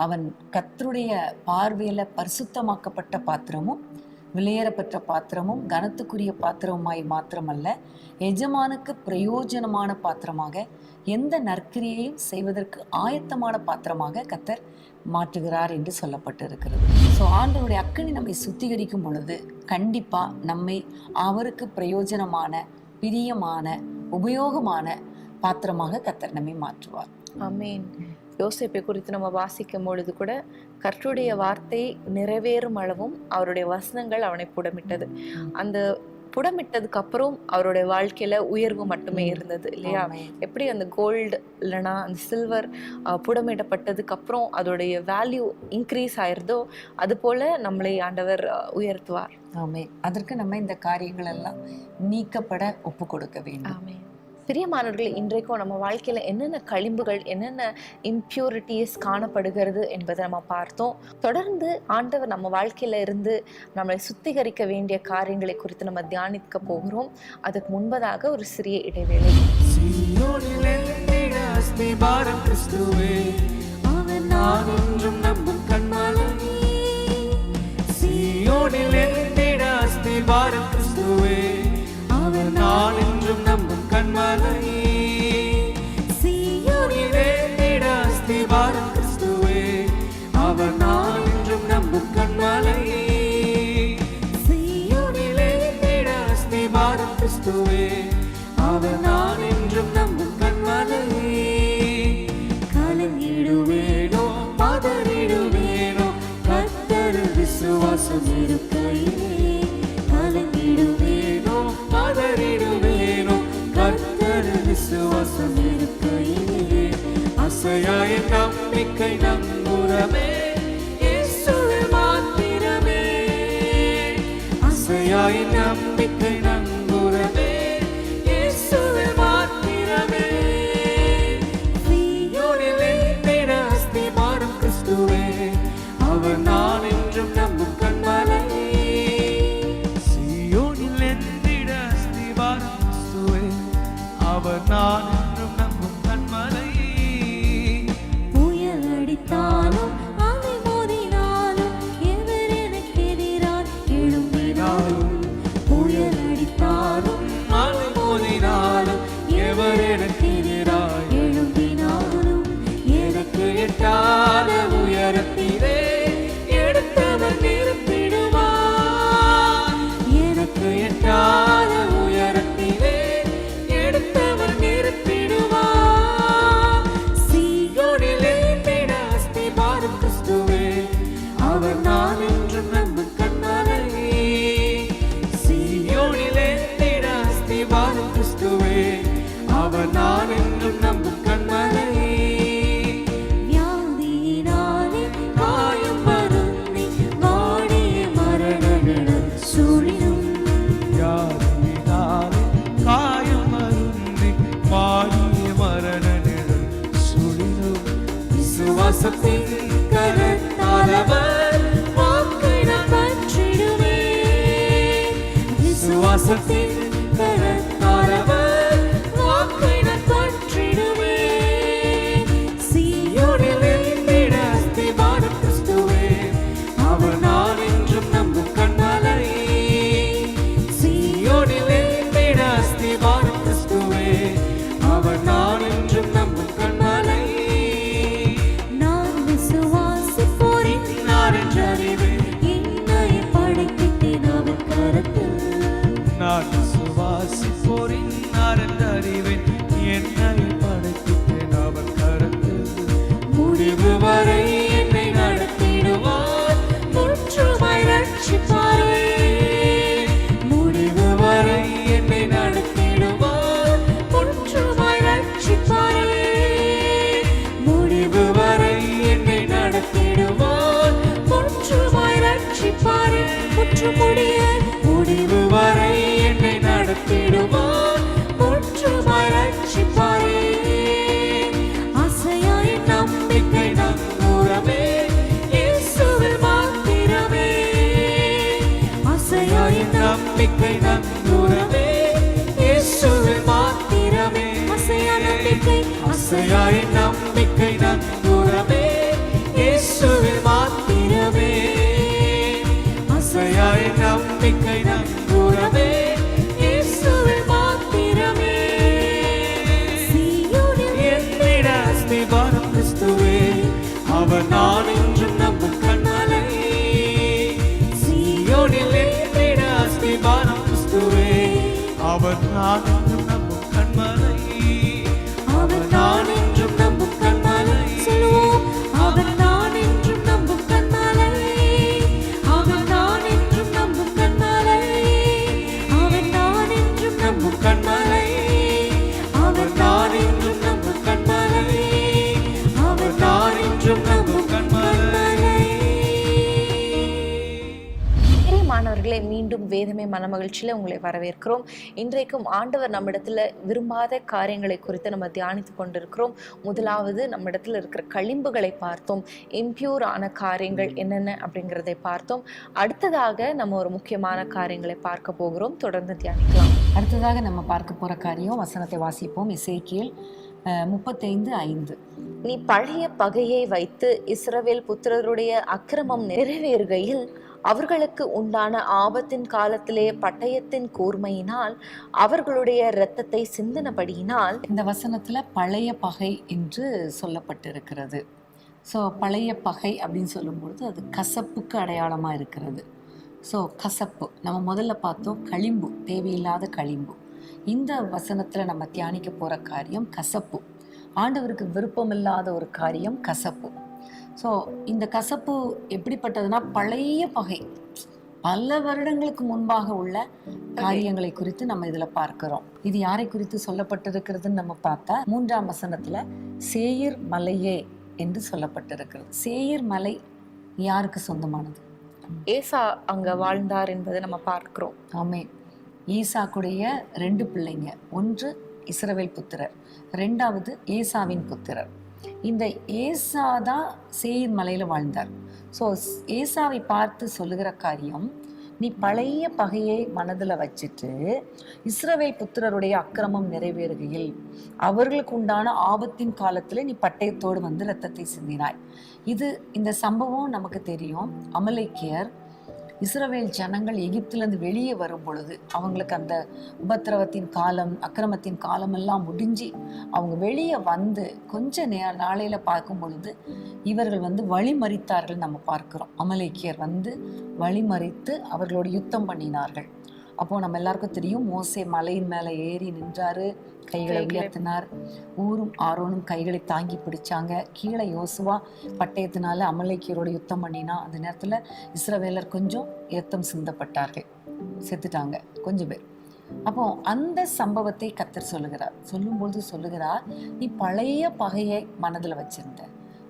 அவன் கர்த்தருடைய பார்வையில பரிசுத்தமாக்கப்பட்ட பாத்திரமும் விலையேறப்பெற்ற பாத்திரமும் கனத்துக்குரிய பாத்திரமாய் மாத்திரமல்ல, எஜமானுக்கு பிரயோஜனமான பாத்திரமாக, எந்த நற்கிரியையும் செய்வதற்கு ஆயத்தமான பாத்திரமாக கர்த்தர் மாற்றுகிறார் என்று சொல்லப்பட்டு இருக்கிறது. ஸோ ஆண்டவருடைய அக்கினி நம்மை சுத்திகரிக்கும் பொழுது கண்டிப்பா நம்மை அவருக்கு பிரயோஜனமான, பிரியமான, உபயோகமான பாத்திரமாக கர்த்தர் நம்மை மாற்றுவார். ஆமென். யோசேப்பை குறித்து நம்ம வாசிக்கும் பொழுது கூட கர்த்தருடைய வார்த்தை நிறைவேறும் அளவும் அவருடைய வசனங்கள் அவனை புடமிட்டது. அந்த புடமிட்டதுக்கு அப்புறம் அவருடைய வாழ்க்கையில உயர்வு மட்டுமே இருந்தது இல்லையா? எப்படி அந்த கோல்டு இல்லைன்னா அந்த சில்வர் புடமிடப்பட்டதுக்கு அப்புறம் அதோடைய வேல்யூ இன்க்ரீஸ் ஆயிருதோ அது போல நம்மளை ஆண்டவர் உயர்த்துவார். ஆமே. அதற்கு நம்ம இந்த காரியங்கள் எல்லாம் நீக்கப்பட ஒப்பு கொடுக்க வேண்டும். ஆமே. பிரியமானவர்களே, இன்றைக்கும் நம்ம வாழ்க்கையில என்னென்ன களிம்புகள், என்னென்ன இம்பியூரிட்டிஸ் காணப்படுகிறது என்பதை நம்ம பார்த்தோம். தொடர்ந்து ஆண்டவர் நம்ம வாழ்க்கையில இருந்து நம்மளை சுத்திகரிக்க வேண்டிய காரியங்களை குறித்து நம்ம தியானிக்க போகிறோம். அதுக்கு முன்பதாக ஒரு சிறிய இடைவேளை. நம்பிக்கை நம்புறமே இயேசுவில் மாத்திரமே. அசையாய் நம்பிக்கை நம்புறமே இயேசுவில் மாத்திரமே. சீயோனிலே திட அஸ்திபாரம் கிறிஸ்துவே, அவர் நான் என்றும் நம்பும் கன்மலை. சீயோனிலே திட அஸ்திபாரம் கிறிஸ்துவே, அவர் நான் என்றும் நம்பும் கன்மலை. உயரத்திலே எடுத்தவர் நிறுத்திடுவார். எனக்கு எட்டாத உயரத்திலே எடுத்தவர் நிறுத்திடுவார். சீயோனிலே திட அஸ்திபாரம் கிறிஸ்துவே, அவர் நான் என்றும் நம்பும் கன்மலை. சீயோனிலே திட அஸ்திபாரம் கிறிஸ்துவே, அவர் நான் என்றும் நம்பும் கன்மலை. விசுவாசத்தின் கரத்தால் அவர் வாக்கை நான் பற்றிடுவேன். விசுவாசத்தின் கரத்தால் அவர் வாக்கை நான் பற்றிடுவேன். சீயோனிலே திட அஸ்திபாரம் கிறிஸ்துவே, அவர் நான் என்றும் நம்பும் கன்மலை. சீயோனிலே திட அஸ்திபாரம் கிறிஸ்துவே, அவர் நான் என்றும் நம்பும் கன்மலை. நான் விசுவாசிப்போரின் அறிவேன், என்னை படைத்திட்டேன் அவர் கரத்தில். முடிவு வரை என்னை நடத்திடுவார், முற்றுமாய் ரட்சிப்பாரே. முடிவு வரை என்னை நடத்திடுவார், முற்றுமாய் ரட்சிப்பாரே. முடிவு வரை என்னை நடத்திடுவார், முற்றுமாய் ரட்சிப்பாரே. முற்றுமுடிய முடிவு வரை என்னை நடத்திடுவார், முற்றுமாய் ரட்சிப்பாரே. அசையாய் நம்பிக்கை நங்கூரமே இயேசுவில் மாத்திரமே. அசையாய் நம்பிக்கை நங்கூரமே இயேசுவில் மாத்திரமே. அசையாய் நம்பிக்கை, அசையாய் நம்பிக்கை நங்கூரமே இயேசுவில் மாத்திரமே. அசையாய் நம்பிக்கை நங்கூரமே இயேசுவில் மாத்திரமே. என்னிட அஸ்திபாரம் கிறிஸ்துவே, அவர் நான் என்றும் நம்பும் கன்மலை. சீயோனிலே திட அஸ்திபாரம் கிறிஸ்துவே, அவர் நான் என்றும் நம்பும் கன்மலை. அவர் நான் என்றும் நம்பும் கன்மலை. சொல்லுவோம், அவர் நான் என்றும் நம்பும் கன்மலை. அவர் நான் என்றும் நம்பும் கன்மலை. அவர் வேதமே மனமகிழ்ச்சியில உங்களை வரவேற்கிறோம். இன்றைக்கும் ஆண்டவர் நம்மிடத்துல விரும்பாத காரியங்களை குறித்து நம்ம தியானித்து கொண்டிருக்கிறோம். முதலாவது நம்மிடத்துல இருக்கிற களிம்புகளை பார்த்தோம், இம்பியூர் ஆன காரியங்கள் என்னென்ன அப்படிங்கிறதை பார்த்தோம். அடுத்ததாக நம்ம ஒரு முக்கியமான காரியங்களை பார்க்க போகிறோம். தொடர்ந்து தியானிக்கலாம். அடுத்ததாக நம்ம பார்க்க போற காரியம், வசனத்தை வாசிப்போம். எசேக்கியேல் 35:5. நீ பழைய பகையை வைத்து இஸ்ரவேல் புத்திரருடைய அக்கிரமம் நிறைவேறுகையில் அவர்களுக்கு உண்டான ஆபத்தின் காலத்திலே பட்டயத்தின் கூர்மையினால் அவர்களுடைய இரத்தத்தை சிந்தினபடியினால். இந்த வசனத்துல பழைய பகை என்று சொல்லப்பட்டிருக்கிறது. ஸோ பழைய பகை அப்படின்னு சொல்லும்பொழுது அது கசப்புக்கு அடையாளமாக இருக்கிறது. ஸோ கசப்பு நம்ம முதல்ல பார்த்தோம், களிம்பு, தேவையில்லாத களிம்பு. இந்த வசனத்தில் நம்ம தியானிக்க போகிற காரியம் கசப்பு. ஆண்டவருக்கு விருப்பமில்லாத ஒரு காரியம் கசப்பு. ஸோ இந்த கசப்பு எப்படிப்பட்டதுன்னா, பழைய பகை, பல வருடங்களுக்கு முன்பாக உள்ள காரியங்களை குறித்து நம்ம இதில் பார்க்கிறோம். இது யாரை குறித்து சொல்லப்பட்டிருக்கிறதுன்னு நம்ம பார்த்தா 3ஆம் வசனத்தில் சேயீர் மலையே என்று சொல்லப்பட்டிருக்கிறது. சேயீர் மலை யாருக்கு சொந்தமானது? ஏசா அங்க வாழ்ந்தார் என்பதை நம்ம பார்க்கிறோம். ஆமே. ஈசாக்குடைய 2 பிள்ளைங்க, ஒன்று இஸ்ரவேல் புத்திரர், 2வது ஏசாவின் புத்திரர். இந்த ஏசா தான் சேயீர் மலையில வாழ்ந்தார். ஸோ ஏசாவை பார்த்து சொல்லுகிற காரியம், நீ பழைய பகையை மனதில் வச்சுட்டு இஸ்ரவேல் புத்திரருடைய அக்கிரமம் நிறைவேறுகையில் அவர்களுக்கு உண்டான ஆபத்தின் காலத்தில் நீ பட்டயத்தோடு வந்து இரத்தத்தை சிந்தினாய். இந்த சம்பவம் நமக்கு தெரியும். அமலேக்கியர் இஸ்ரவேல் ஜனங்கள் எகிப்திலிருந்து வெளியே வரும் பொழுது, அவங்களுக்கு அந்த உபத்திரவத்தின் காலம், அக்கிரமத்தின் காலமெல்லாம் முடிஞ்சு அவங்க வெளியே வந்து கொஞ்ச நாளையில பார்க்கும் பொழுது இவர்கள் வந்து வழிமறித்தார்கள் நம்ம பார்க்கிறோம். அமலேக்கியர் வந்து வழிமறித்து அவர்களோடு யுத்தம் பண்ணினார்கள். அப்போ நம்ம எல்லாருக்கும் தெரியும், மோசே மலையின் மேலே ஏறி நின்றாரு, கைகளை உயர்த்தினார். ஊரும் ஆரோனும் கைகளை தாங்கி பிடிச்சாங்க. கீழே யோசுவா பட்டயத்தினால அமலேக்கியரோட யுத்தம் பண்ணினா. அந்த நேரத்தில் இஸ்ரவேலர் கொஞ்சம் இரத்தம் சிந்தப்பட்டார்கள், செத்துட்டாங்க கொஞ்சம் பேர். அப்போ அந்த சம்பவத்தை கர்த்தர் சொல்லுகிறார், நீ பழைய பகையை மனதில் வச்சிருந்த,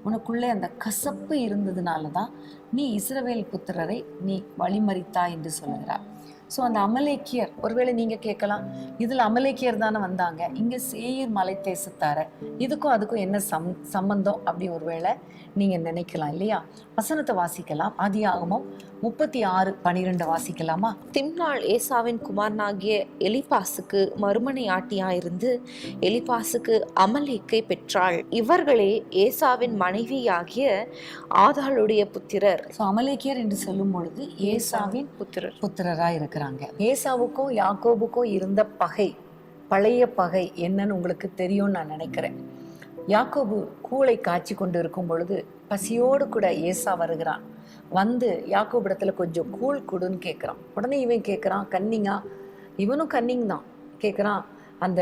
உனக்குள்ளே அந்த கசப்பு இருந்ததுனால தான் நீ இஸ்ரவேல் புத்திரரை நீ வழிமறித்தா என்று சொல்லுகிறார். ஸோ அந்த அமலேக்கியர், ஒருவேளை நீங்கள் கேட்கலாம், இதில் அமலேக்கியர் தானே வந்தாங்க, இங்கே சேயீர் மலை தேசத்தார, இதுக்கும் அதுக்கும் என்ன சம்பந்தம் அப்படி ஒருவேளை நீங்கள் நினைக்கலாம் இல்லையா? வசனத்தை வாசிக்கலாம். ஆதியாகமம் 36:12 வாசிக்கலாமா? திம்னாள் ஏசாவின் குமாரனாகிய எலிபாசுக்கு மறுமனையாட்டியாயிருந்து எலிபாசுக்கு அமலேக்கை பெற்றாள். இவர்களே ஏசாவின் மனைவியாகிய ஆதாளுடைய புத்திரர். ஸோ அமலேக்கியர் என்று சொல்லும் பொழுது ஏசாவின் புத்திரராக இருக்கிறாங்க. ஏசாவுக்கும் யாக்கோபுக்கும் இருந்த பகை, பழைய பகை என்னன்னு உங்களுக்கு தெரியும்னு நான் நினைக்கிறேன். யாக்கோபு கூளை காய்ச்சி கொண்டு இருக்கும் பொழுது பசியோடு கூட ஏசா வருகிறான். வந்து யாக்கோபிடத்துல கொஞ்சம் கூழ் கொடுன்னு கேட்குறான். உடனே இவன் கேட்குறான், கன்னிங்கா, இவனும் கன்னிங் தான், கேட்குறான், அந்த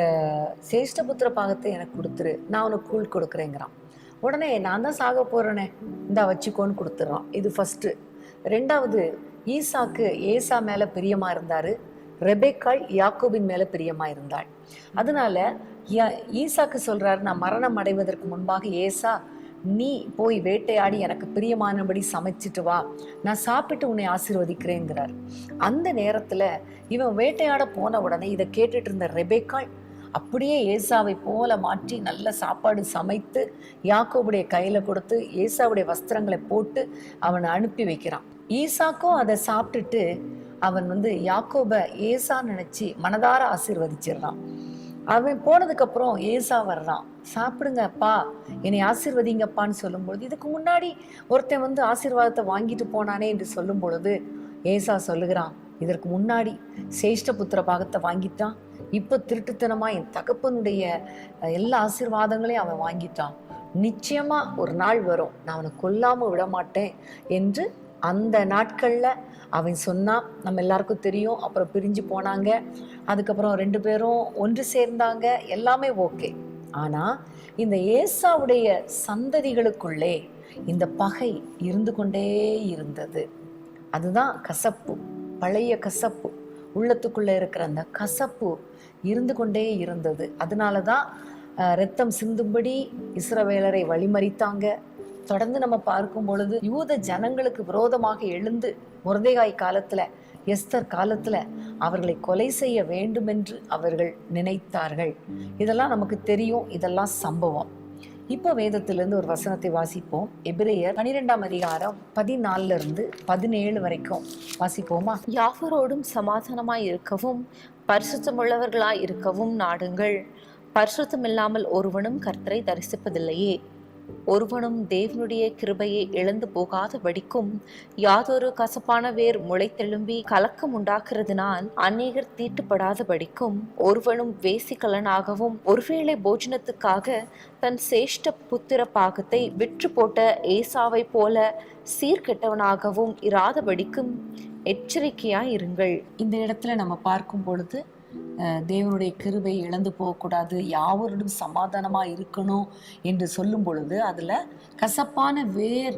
சேஷ்டபுத்திர பாகத்தை எனக்கு கொடுத்துரு, நான் உனக்கு கூழ் கொடுக்குறேங்கிறான். உடனே நான் தான் சாக போறேனே, இந்தா வச்சுக்கோன்னு கொடுத்துட்றான். இது ஃபர்ஸ்ட். 2வது, ஈசாக்கு ஏசா மேல பிரியமா இருந்தாரு, ரெபெக்காள் யாக்கோபின் மேல பிரியமா இருந்தாள். அதனால ஈசாக்கு சொல்றாரு, நான் மரணம் அடைவதற்கு முன்பாக ஏசா, நீ போய் வேட்டையாடி எனக்கு பிரியமானபடி சமைச்சிட்டு வா, நான் சாப்பிட்டு உன்னை ஆசீர்வதிக்கிறேங்கிறார். அந்த நேரத்துல இவன் வேட்டையாட போன உடனே இதை கேட்டுட்டு இருந்த ரெபெக்காள் அப்படியே ஏசாவை போல மாற்றி நல்ல சாப்பாடு சமைத்து யாக்கோபுடைய கையில கொடுத்து ஏசாவுடைய வஸ்திரங்களை போட்டு அவனை அனுப்பி வைக்கிறான். ஈசாக்கும் அதை சாப்பிட்டுட்டு அவன் வந்து யாக்கோப ஏசா நினைச்சு மனதார ஆசீர்வதிச்சிடுறான். அவன் போனதுக்கு அப்புறம் ஏசா வர்றான், சாப்பிடுங்கப்பா, என்னை ஆசீர்வதிங்கப்பான்னு சொல்லும்பொழுது, இதுக்கு முன்னாடி ஒருத்தன் வந்து ஆசீர்வாதத்தை வாங்கிட்டு போனானே என்று சொல்லும் பொழுது ஏசா சொல்லுகிறான், இதற்கு முன்னாடி சேஷ்ட புத்திர பாகத்தை வாங்கிட்டான், இப்போ திருட்டுத்தனமா என் தகப்பனுடைய எல்லா ஆசீர்வாதங்களையும் அவன் வாங்கிட்டான், நிச்சயமா ஒரு நாள் வரும், நான் அவனை கொல்லாம விட மாட்டேன் என்று அந்த நாட்கள்ல அவன் சொன்னான். நம்ம எல்லாருக்கும் தெரியும். அப்புறம் பிரிஞ்சு போனாங்க. அதுக்கப்புறம் 2 பேரும் ஒன்று சேர்ந்தாங்க. எல்லாமே ஓகே. ஆனா இந்த ஏசாவுடைய சந்ததிகளுக்குள்ளே இந்த பகை இருந்து கொண்டே இருந்தது. அதுதான் கசப்பு, பழைய கசப்பு, உள்ளத்துக்குள்ள இருக்கிற அந்த கசப்பு இருந்து கொண்டே இருந்தது. அதனாலதான் இரத்தம் சிந்தும்படி இஸ்ரவேலரை வழிமறித்தாங்க. தொடர்ந்து நம்ம பார்க்கும் பொழுது யூத ஜனங்களுக்கு விரோதமாக எழுந்து மொர்தெகாய் காலத்துல எஸ்தர் காலத்துல அவர்களை கொலை செய்ய வேண்டுமென்று அவர்கள் நினைத்தார்கள். இதெல்லாம் நமக்கு தெரியும், இதெல்லாம் சம்பவம். இப்போ வேதத்திலிருந்து ஒரு வசனத்தை வாசிப்போம். எபிரேயர் 12ஆம் அதிகாரம் 14 to 17 வரைக்கும் வாசிப்போமா? யாவரோடும் சமாதானமாய் இருக்கவும் பரிசுத்தமுள்ளவர்களாய் இருக்கவும் நாடுங்கள். பரிசுத்தமில்லாமல் ஒருவனும் கர்த்தரை தரிசிப்பதில்லையே. ஒருவனும் தேவனுடைய கிருபையை இழந்து போகாதபடிக்கும் யாதொரு கசப்பான வேர் முளைத்தெழும்பி கலக்கம் உண்டாக்குறதுனால் அநேகர் தீட்டுப்படாதபடிக்கும் ஒருவனும் வேசிக்கலனாகவும் ஒருவேளை போஜனத்துக்காக தன் சேஷ்ட புத்திர பாகத்தை விற்று போட்ட ஏசாவை போல சீர்கெட்டவனாகவும் இராதபடிக்கும் எச்சரிக்கையாய் இருங்கள். இந்த இடத்துல நம்ம பார்க்கும் பொழுது தேவனுடைய கிருபை இழந்து போகக்கூடாது, யாவரோடும் சமாதானமா இருக்கணும் என்று சொல்லும் பொழுது அதுல கசப்பான வேர்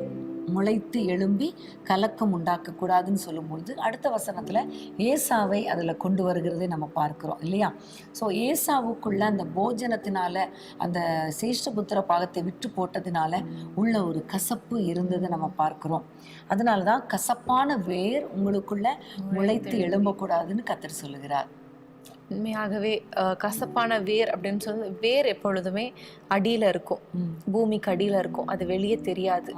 முளைத்து எழும்பி கலக்கம் உண்டாக்க கூடாதுன்னு சொல்லும் பொழுது அடுத்த வசனத்துல ஏசாவை அதுல கொண்டு வருகிறதை நம்ம பார்க்கிறோம் இல்லையா? ஸோ ஏசாவுக்குள்ள அந்த போஜனத்தினால அந்த சேஷ்டபுத்திர பாகத்தை விற்று போட்டதுனால உள்ள ஒரு கசப்பு இருந்ததை நம்ம பார்க்கிறோம். அதனாலதான் கசப்பான வேர் உங்களுக்குள்ள முளைத்து எழும்பக்கூடாதுன்னு கர்த்தர் சொல்லுகிறார். உண்மையாகவே கசப்பான வேர் அப்படின்னு சொல்லி, வேர் எப்பொழுதுமே அடியில இருக்கும், பூமிக்கு அடியில இருக்கும், அது வெளியே தெரியாது.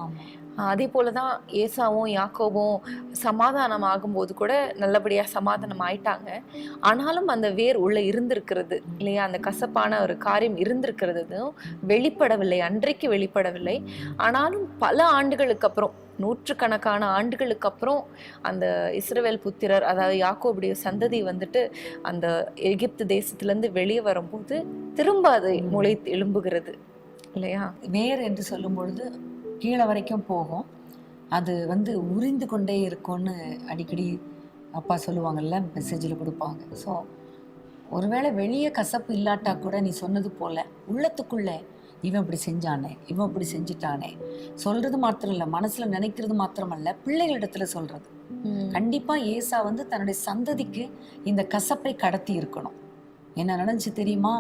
அதே போலதான் ஏசாவும் யாக்கோபும் சமாதானம் ஆகும்போது கூட நல்லபடியா சமாதானம் ஆயிட்டாங்க. ஆனாலும் அந்த வேர் உள்ள இருந்திருக்கிறது இல்லையா? அந்த கசப்பான ஒரு காரியம் இருந்திருக்கிறதும் வெளிப்படவில்லை, அன்றைக்கு வெளிப்படவில்லை. ஆனாலும் பல ஆண்டுகளுக்கு அப்புறம், நூற்றுக்கணக்கான ஆண்டுகளுக்கு அப்புறம் அந்த இஸ்ரவேல் புத்திரர், அதாவது யாக்கோபுடைய சந்ததி வந்துட்டு அந்த எகிப்து தேசத்திலிருந்து வெளியே வரும்போது திரும்ப அது முளைத்து எழும்புகிறது இல்லையா? வேர் என்று சொல்லும் பொழுது கீழே வரைக்கும் போகும், அது உறிந்து கொண்டே இருக்கும்னு அடிக்கடி அப்பா சொல்லுவாங்கல்ல, மெசேஜில் கொடுப்பாங்க. ஸோ ஒருவேளை வெளியே கசப்பு இல்லாட்டா கூட நீ சொன்னது போல உள்ளத்துக்குள்ளே இவன் இப்படி செஞ்சானே, இவன் இப்படி செஞ்சுட்டானே சொல்றது மாத்திரம் இல்லை, மனசுல நினைக்கிறது மாத்திரமல்ல, பிள்ளைகளிடத்துல சொல்றது. கண்டிப்பா ஏசா தன்னுடைய சந்ததிக்கு இந்த கசப்பை கடத்தி இருக்கணும். என்ன நடந்துச்சு தெரியுமா,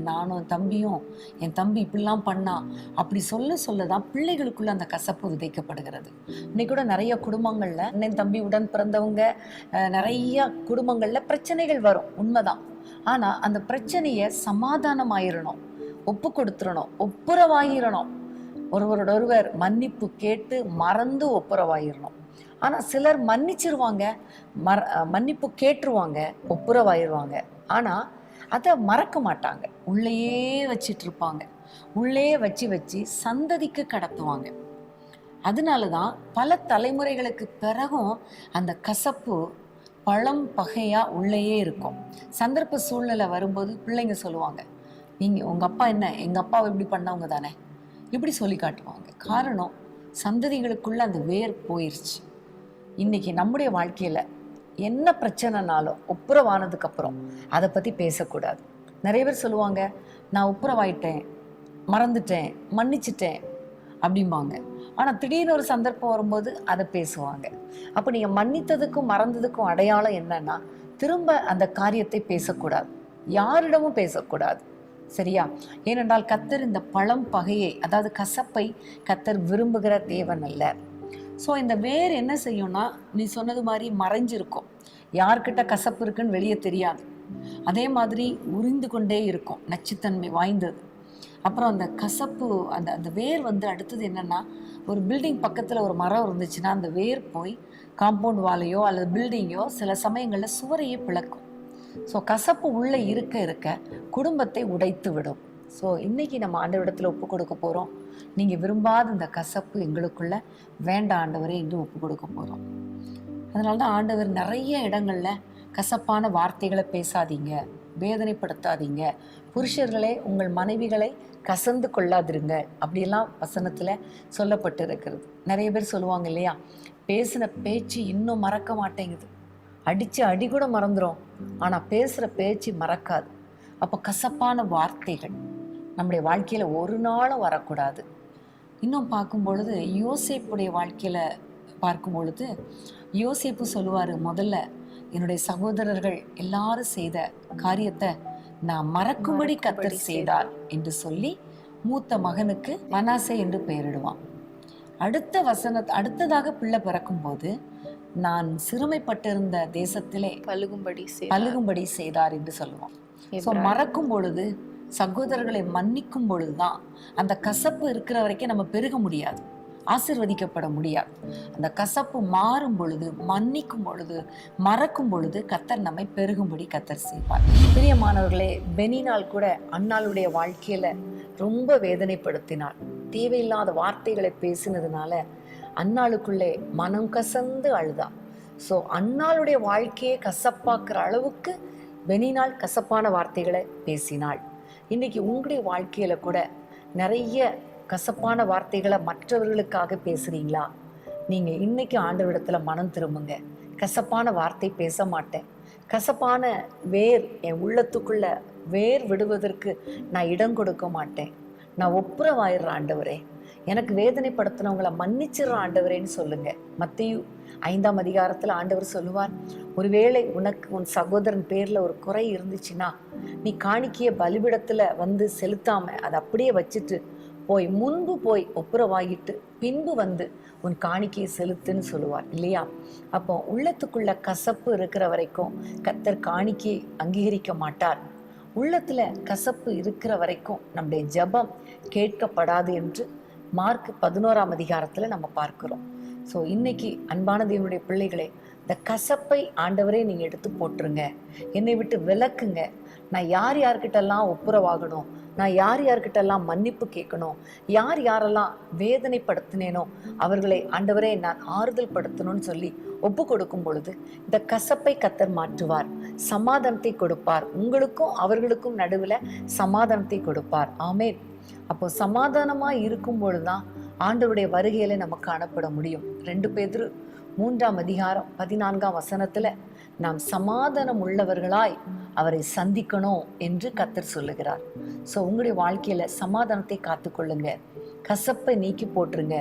நானும் தம்பியும், என் தம்பி இப்படிலாம் பண்ணா அப்படி சொல்லதான் பிள்ளைகளுக்குள்ள அந்த கசப்பு விதைக்கப்படுகிறது. இன்னைக்கு கூட நிறைய குடும்பங்கள்ல என் தம்பி உடன் பிறந்தவங்க, நிறைய குடும்பங்கள்ல பிரச்சனைகள் வரும், உண்மைதான். ஆனா அந்த பிரச்சனைய சமாதானமாயிரணும், ஒப்பு கொடுத்துடணும், ஒப்புரவாயிரணும், ஒருவரோடொருவர் மன்னிப்பு கேட்டு மறந்து ஒப்புரவாயிரணும். ஆனா சிலர் மன்னிச்சிருவாங்க, மன்னிப்பு கேட்டுருவாங்க, ஒப்புரவாயிருவாங்க. ஆனா அதை மறக்க மாட்டாங்க, உள்ளேயே வச்சிட்டு இருப்பாங்க, உள்ளே வச்சு சந்ததிக்கு கடத்துவாங்க. அதனாலதான் பல தலைமுறைகளுக்கு பிறகும் அந்த கசப்பு பழம் பகையா உள்ளேயே இருக்கும். சந்தர்ப்ப சூழ்நிலை வரும்போது பிள்ளைங்க சொல்லுவாங்க, நீங்க உங்க அப்பா என்ன, எங்க அப்பாவை இப்படி பண்ணவங்க தானே, இப்படி சொல்லி காட்டுவாங்க. காரணம், சந்ததிகளுக்குள்ள அந்த வேர் போயிருச்சு. இன்னைக்கு நம்முடைய வாழ்க்கையில என்ன பிரச்சனைனாலும் ஒப்புரவானதுக்கு அப்புறம் அதை பத்தி பேசக்கூடாது. நிறைய பேர் சொல்லுவாங்க, நான் ஒப்புரவாயிட்டேன், மறந்துட்டேன், மன்னிச்சிட்டேன் அப்படிம்பாங்க. ஆனா திடீர்னு ஒரு சந்தர்ப்பம் வரும்போது அதை பேசுவாங்க. அப்ப நீங்க மன்னித்ததுக்கும் மறந்ததுக்கும் அடையாளம் என்னன்னா, திரும்ப அந்த காரியத்தை பேசக்கூடாது, யாரிடமும் பேசக்கூடாது. சரியா? ஏனென்றால் கர்த்தர் இந்த பழம் பகையை, அதாவது கசப்பை கர்த்தர் விரும்புகிற தேவன் அல்ல. ஸோ இந்த வேர் என்ன செய்யும்னா, நீ சொன்னது மாதிரி மறைஞ்சிருக்கும், யார்கிட்ட கசப்பு இருக்குன்னு வெளியே தெரியாது. அதே மாதிரி உறிந்து கொண்டே இருக்கும், நச்சுத்தன்மை வாய்ந்தது. அப்புறம் அந்த கசப்பு, அந்த வேர் அடுத்தது என்னன்னா, ஒரு பில்டிங் பக்கத்துல ஒரு மரம் இருந்துச்சுன்னா அந்த வேர் போய் காம்பவுண்ட் வாலையோ அல்லது பில்டிங்கோ சில சமயங்கள்ல சுவரையே பிளக்கும். ஸோ கசப்பு உள்ள இருக்க குடும்பத்தை உடைத்து விடும். ஸோ இன்னைக்கு நம்ம ஆண்டவரிடத்துல ஒப்பு கொடுக்க போறோம். நீங்க விரும்பாத இந்த கசப்பு எங்களுக்குள்ள வேண்டாம் ஆண்டவரே என்று ஒப்பு கொடுக்க போறோம். அதனாலதான் ஆண்டவர் நிறைய இடங்கள்ல கசப்பான வார்த்தைகளை பேசாதீங்க, வேதனைப்படுத்தாதீங்க, புருஷர்களே உங்கள் மனைவிகளை கசந்து கொள்ளாதிருங்க அப்படியெல்லாம் வசனத்துல சொல்லப்பட்டு இருக்கிறது. நிறைய பேர் சொல்லுவாங்க இல்லையா, பேசின பேச்சு இன்னும் மறக்க மாட்டேங்குது, அடிச்ச அடி கூட மறந்துடும், ஆனா பேசுற பேச்சு மறக்காது. அப்போ கசப்பான வார்த்தைகள் நம்முடைய வாழ்க்கையில ஒரு நாளும் வரக்கூடாது. இன்னும் பார்க்கும் பொழுது யோசேப்புடைய வாழ்க்கையில பார்க்கும் பொழுது யோசேப்பு சொல்லுவாரு, முதல்ல என்னுடைய சகோதரர்கள் எல்லாரும் செய்த காரியத்தை நான் மறக்கும்படி கர்த்தர் செய்தார் என்று சொல்லி மூத்த மகனுக்கு மனாசே என்று பெயரிடுவான். அடுத்ததாக பிள்ளை பிறக்கும் போது நான் சிறுமைப்பட்டிருந்த தேசத்திலே பலுகும்படி செய்தார் என்று சொல்லுவோம். ஸோ மறக்கும் பொழுது, சகோதரர்களை மன்னிக்கும் பொழுதுதான் அந்த கசப்பு இருக்கிற வரைக்கும் நம்ம பெருக முடியாது, ஆசீர்வதிக்கப்பட முடியாது. அந்த கசப்பு மாறும் பொழுது, மன்னிக்கும் பொழுது, மறக்கும் பொழுது கர்த்தர் நம்மை பெருகும்படி கர்த்தர் செய்வார். பிரியமானவர்களே, பெனினால் கூட அன்னாளுடைய வாழ்க்கையில ரொம்ப வேதனைப்படுத்தினாள். தேவையில்லாத வார்த்தைகளை பேசினதுனால அன்னாளுக்குள்ளே மனம் கசந்து அழுதா. ஸோ அன்னாளுடைய வாழ்க்கையை கசப்பாக்குற அளவுக்கு பெனினால் கசப்பான வார்த்தைகளை பேசினாள். இன்னைக்கு உங்களுடைய வாழ்க்கையில கூட நிறைய கசப்பான வார்த்தைகளை மற்றவர்களுக்காக பேசுறீங்களா? நீங்க இன்னைக்கு ஆண்டவரிடத்துல மனம் திரும்புங்க. கசப்பான வார்த்தை பேச மாட்டேன், கசப்பான வேர் என் உள்ளத்துக்குள்ள வேர் விடுவதற்கு நான் இடம் கொடுக்க மாட்டேன், நான் ஒப்புரவாயிடுற ஆண்டவரே, எனக்கு வேதனைப்படுத்தினவங்களை மன்னிச்சிடுற ஆண்டவரேன்னு சொல்லுங்க. மத்தேயு 5ஆம் அதிகாரத்துல ஆண்டவர் சொல்லுவார், ஒருவேளை உனக்கு உன் சகோதரன் பேர்ல ஒரு குறை இருந்துச்சுன்னா நீ காணிக்கைய பலிபிடத்துல வந்து செலுத்தாம அதை அப்படியே வச்சுட்டு முன்பு போய் ஒப்புரவாகிட்டு பின்பு வந்து உன் காணிக்கையை செலுத்துன்னு சொல்லுவார் இல்லையா? அப்போ உள்ளத்துக்குள்ள கசப்பு இருக்கிற வரைக்கும் கர்த்தர் காணிக்கையை அங்கீகரிக்க மாட்டார். உள்ளத்துல கசப்பு இருக்கிற வரைக்கும் நம்முடைய ஜெபம் கேட்கப்படாது என்று மார்க் 11ஆம் அதிகாரத்துல நம்ம பார்க்கிறோம். ஸோ இன்னைக்கு அன்பான தேவனுடைய பிள்ளைகளே, இந்த கசப்பை ஆண்டவரே நீங்க எடுத்து போட்டுருங்க, என்னை விட்டு விலக்குங்க. நான் யார் யார்கிட்டெல்லாம் ஒப்புரவாகணும், நான் யார் யார்கிட்டெல்லாம் மன்னிப்பு கேட்கணும், யார் யாரெல்லாம் வேதனைப்படுத்தினேனோ அவர்களை ஆண்டவரே நான் ஆறுதல் படுத்தணும்னு சொல்லி ஒப்பு கொடுக்கும் பொழுது இந்த கசப்பை கர்த்தர் மாற்றுவார், சமாதானத்தை கொடுப்பார். உங்களுக்கும் அவர்களுக்கும் நடுவில் சமாதானத்தை கொடுப்பார். ஆமென். அப்போ சமாதானமா இருக்கும் பொழுதுதான் ஆண்டவருடைய வருகையில நம்ம காணப்பட முடியும். 2 பேதுரு 3ஆம் அதிகாரம் 14ஆம் வசனத்துல நாம் சமாதானம் உள்ளவர்களாய் அவரை சந்திக்கணும் என்று கர்த்தர் சொல்லுகிறார். ஸோ உங்களுடைய வாழ்க்கையில சமாதானத்தை காத்துக்கொள்ளுங்க, கசப்பை நீக்கி போட்டுருங்க,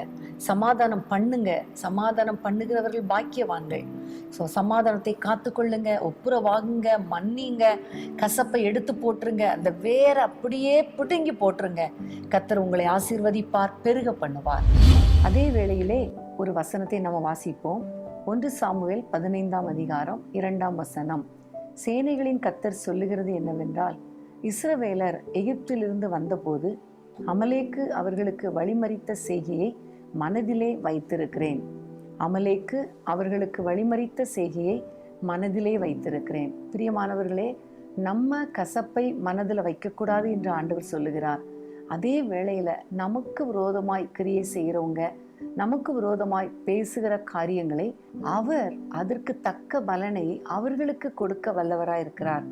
சமாதானம் பண்ணுங்க. சமாதானம் பண்ணுகிறவர்கள் பாக்கியவான்கள். ஸோ சமாதானத்தை காத்துக்கொள்ளுங்க, ஒப்புரவாகுங்க, மன்னிங்க, கசப்பை எடுத்து போட்டுருங்க, அந்த வேற அப்படியே பிடுங்கி போட்டுருங்க. கர்த்தர் உங்களை ஆசீர்வதிப்பார், பெருக பண்ணுவார். அதே வேளையிலே ஒரு வசனத்தை நம்ம வாசிப்போம். 1 சாமுவேல் 15ஆம் அதிகாரம் 2ஆம் வசனம். சேனைகளின் கர்த்தர் சொல்லுகிறது என்னவென்றால், இஸ்ரவேலர் எகிப்திலிருந்து வந்தபோது அமலேக்கு அவர்களுக்கு வழிமறித்த செய்கையை மனதிலே வைத்திருக்கிறேன். அமலேக்கு அவர்களுக்கு வழிமறித்த செய்கையை மனதிலே வைத்திருக்கிறேன். பிரியமானவர்களே, நம்ம கசப்பை மனதில் வைக்கக்கூடாது என்று ஆண்டவர் சொல்லுகிறார். அதே வேளையில நமக்கு விரோதமாய் கிரியை செய்கிறவங்க, நமக்கு விரோதமாய் பேசுகிற காரியங்களை அவர் அதற்கு தக்க பலனை அவர்களுக்கு கொடுக்க வல்லவராயிருக்கிறார்.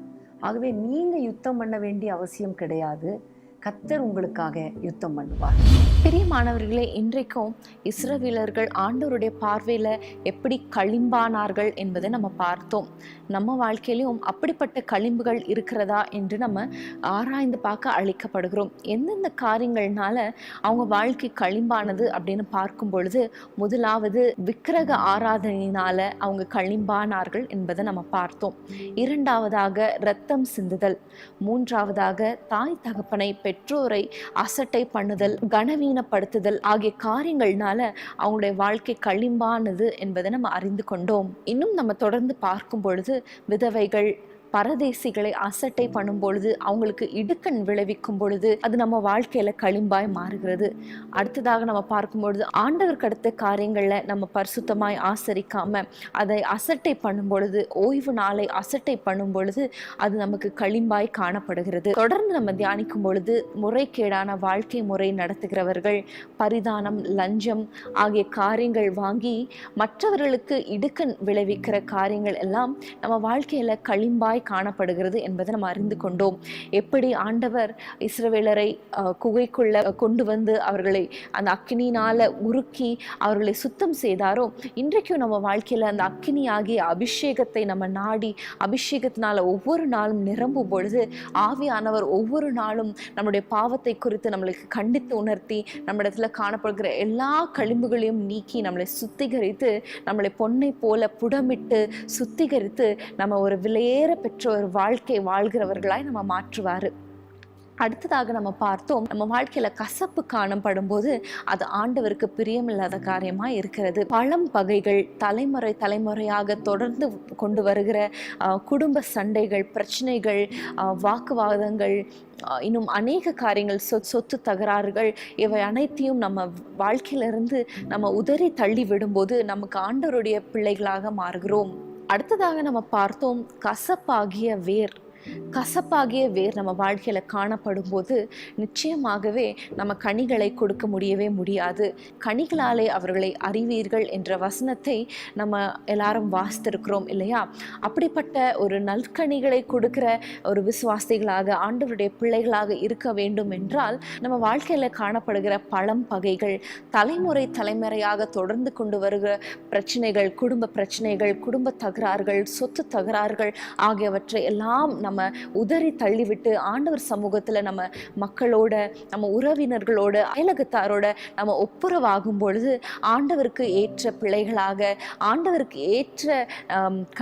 ஆகவே நீங்க யுத்தம் பண்ண வேண்டிய அவசியம் கிடையாது, கர்த்தர் உங்களுக்காக யுத்தம் பண்ணுவார். பிரியமானவர்களே, இன்றைக்கும் இஸ்ரவேலர்கள் ஆண்டவருடைய பார்வையில எப்படி களிம்பானார்கள் என்பதை நம்ம பார்த்தோம். நம்ம வாழ்க்கையிலும் அப்படிப்பட்ட களிம்புகள் இருக்கிறதா என்று நம்ம ஆராய்ந்து பார்க்க அழைக்கப்படுகிறோம். எந்தெந்த காரியங்கள்னால அவங்க வாழ்க்கை களிம்பானது அப்படின்னு பார்க்கும் பொழுது, முதலாவது விக்கிரக ஆராதனையினால அவங்க களிம்பானார்கள் என்பதை நம்ம பார்த்தோம். 2ஆவதாக இரத்தம் சிந்துதல். 3ஆவதாக தாய் தகப்பனை பெற்றோரை அசட்டை பண்ணுதல், கனவீனப்படுத்துதல் ஆகிய காரியங்கள்னால அவங்களுடைய வாழ்க்கை களிம்பானது என்பதை நம்ம அறிந்து கொண்டோம். இன்னும் நம்ம தொடர்ந்து பார்க்கும் பொழுது விதவைகள், பரதேசிகளை அசட்டை பண்ணும் பொழுது, அவங்களுக்கு இடுக்கண் விளைவிக்கும் பொழுது அது நம்ம வாழ்க்கையில களிம்பாய் மாறுகிறது. அடுத்ததாக நம்ம பார்க்கும் பொழுது ஆண்டவருக்கு அடுத்த காரியங்கள்ல நம்ம பரிசுத்தமாய் ஆசரிக்காம அதை அசட்டை பண்ணும் பொழுது, ஓய்வு நாளை அசட்டை பண்ணும் பொழுது அது நமக்கு களிம்பாய் காணப்படுகிறது. தொடர்ந்து நம்ம தியானிக்கும் பொழுது முறைகேடான வாழ்க்கை முறை நடத்துகிறவர்கள், பரிதானம், லஞ்சம் ஆகிய காரியங்கள் வாங்கி மற்றவர்களுக்கு இடுக்கண் விளைவிக்கிற காரியங்கள் எல்லாம் நம்ம வாழ்க்கையில களிம்பாய் காணப்படுகிறது என்பதை நம்ம அறிந்து கொண்டோம். எப்படி ஆண்டவர் இஸ்ரவேலரை குகைக்குள்ள கொண்டு வந்து அவர்களை அந்த அக்கினியினால உருக்கி அவர்களை சுத்தம் செய்தாரோ, இன்றைக்கும் நம்ம வாழ்க்கையில அந்த அக்கினி ஆகிய அபிஷேகத்தை நம்ம நாடி அபிஷேகத்தினால ஒவ்வொரு நாளும் நிரம்பும் பொழுது ஆவியானவர் ஒவ்வொரு நாளும் நம்முடைய பாவத்தை குறித்து நம்மளுக்கு கண்டித்து உணர்த்தி நம்மிடத்துல காணப்படுகிற எல்லா களிம்புகளையும் நீக்கி நம்மளை சுத்திகரித்து, நம்மளை பொன்னை போல புடமிட்டு சுத்திகரித்து நம்ம ஒரு விலையேற பெற்ற ஒரு வாழ்க்கை வாழ்கிறவர்களாய் நம்ம மாற்றுவாரு. அடுத்ததாக நம்ம பார்த்தோம், நம்ம வாழ்க்கையில கசப்பு காணப்படும் போது அது ஆண்டவருக்கு பிரியமில்லாத காரியமா இருக்கிறது. பழம் பகைகள், தலைமுறையாக தொடர்ந்து கொண்டு வருகிற குடும்ப சண்டைகள், பிரச்சனைகள், வாக்குவாதங்கள், இன்னும் அநேக காரியங்கள், சொத்து தகராறுகள், இவை அனைத்தையும் நம்ம வாழ்க்கையிலிருந்து நம்ம உதறி தள்ளி விடும்போது நமக்கு ஆண்டவருடைய பிள்ளைகளாக மாறுகிறோம். அடுத்ததாக நம்ம பார்த்தோம், கசப்பாகிய வேர் நம்ம வாழ்க்கையில காணப்படும் போது நிச்சயமாகவே நம்ம கனிகளை கொடுக்க முடியாது. கனிகளாலே அவர்களை அறிவீர்கள் என்ற வசனத்தை நம்ம எல்லாரும் வாசித்திருக்கிறோம் இல்லையா? அப்படிப்பட்ட ஒரு நற்கனிகளை கொடுக்கிற ஒரு விசுவாசிகளாக, ஆண்டவருடைய பிள்ளைகளாக இருக்க வேண்டும் என்றால் நம்ம வாழ்க்கையில காணப்படுகிற பழம் பகைகள், தலைமுறையாக தொடர்ந்து கொண்டு வருகிற பிரச்சனைகள், குடும்ப பிரச்சனைகள், குடும்ப தகராறுகள், சொத்து தகராறுகள் ஆகியவற்றை எல்லாம் நம்ம உதறி தள்ளிவிட்டு ஆண்டவர் சமூகத்துல நம்ம மக்களோட, நம்ம உறவினர்களோட, அயலகத்தாரோட நம்ம ஒப்புரவாகும் பொழுது ஆண்டவருக்கு ஏற்ற பிள்ளைகளாக, ஆண்டவருக்கு ஏற்ற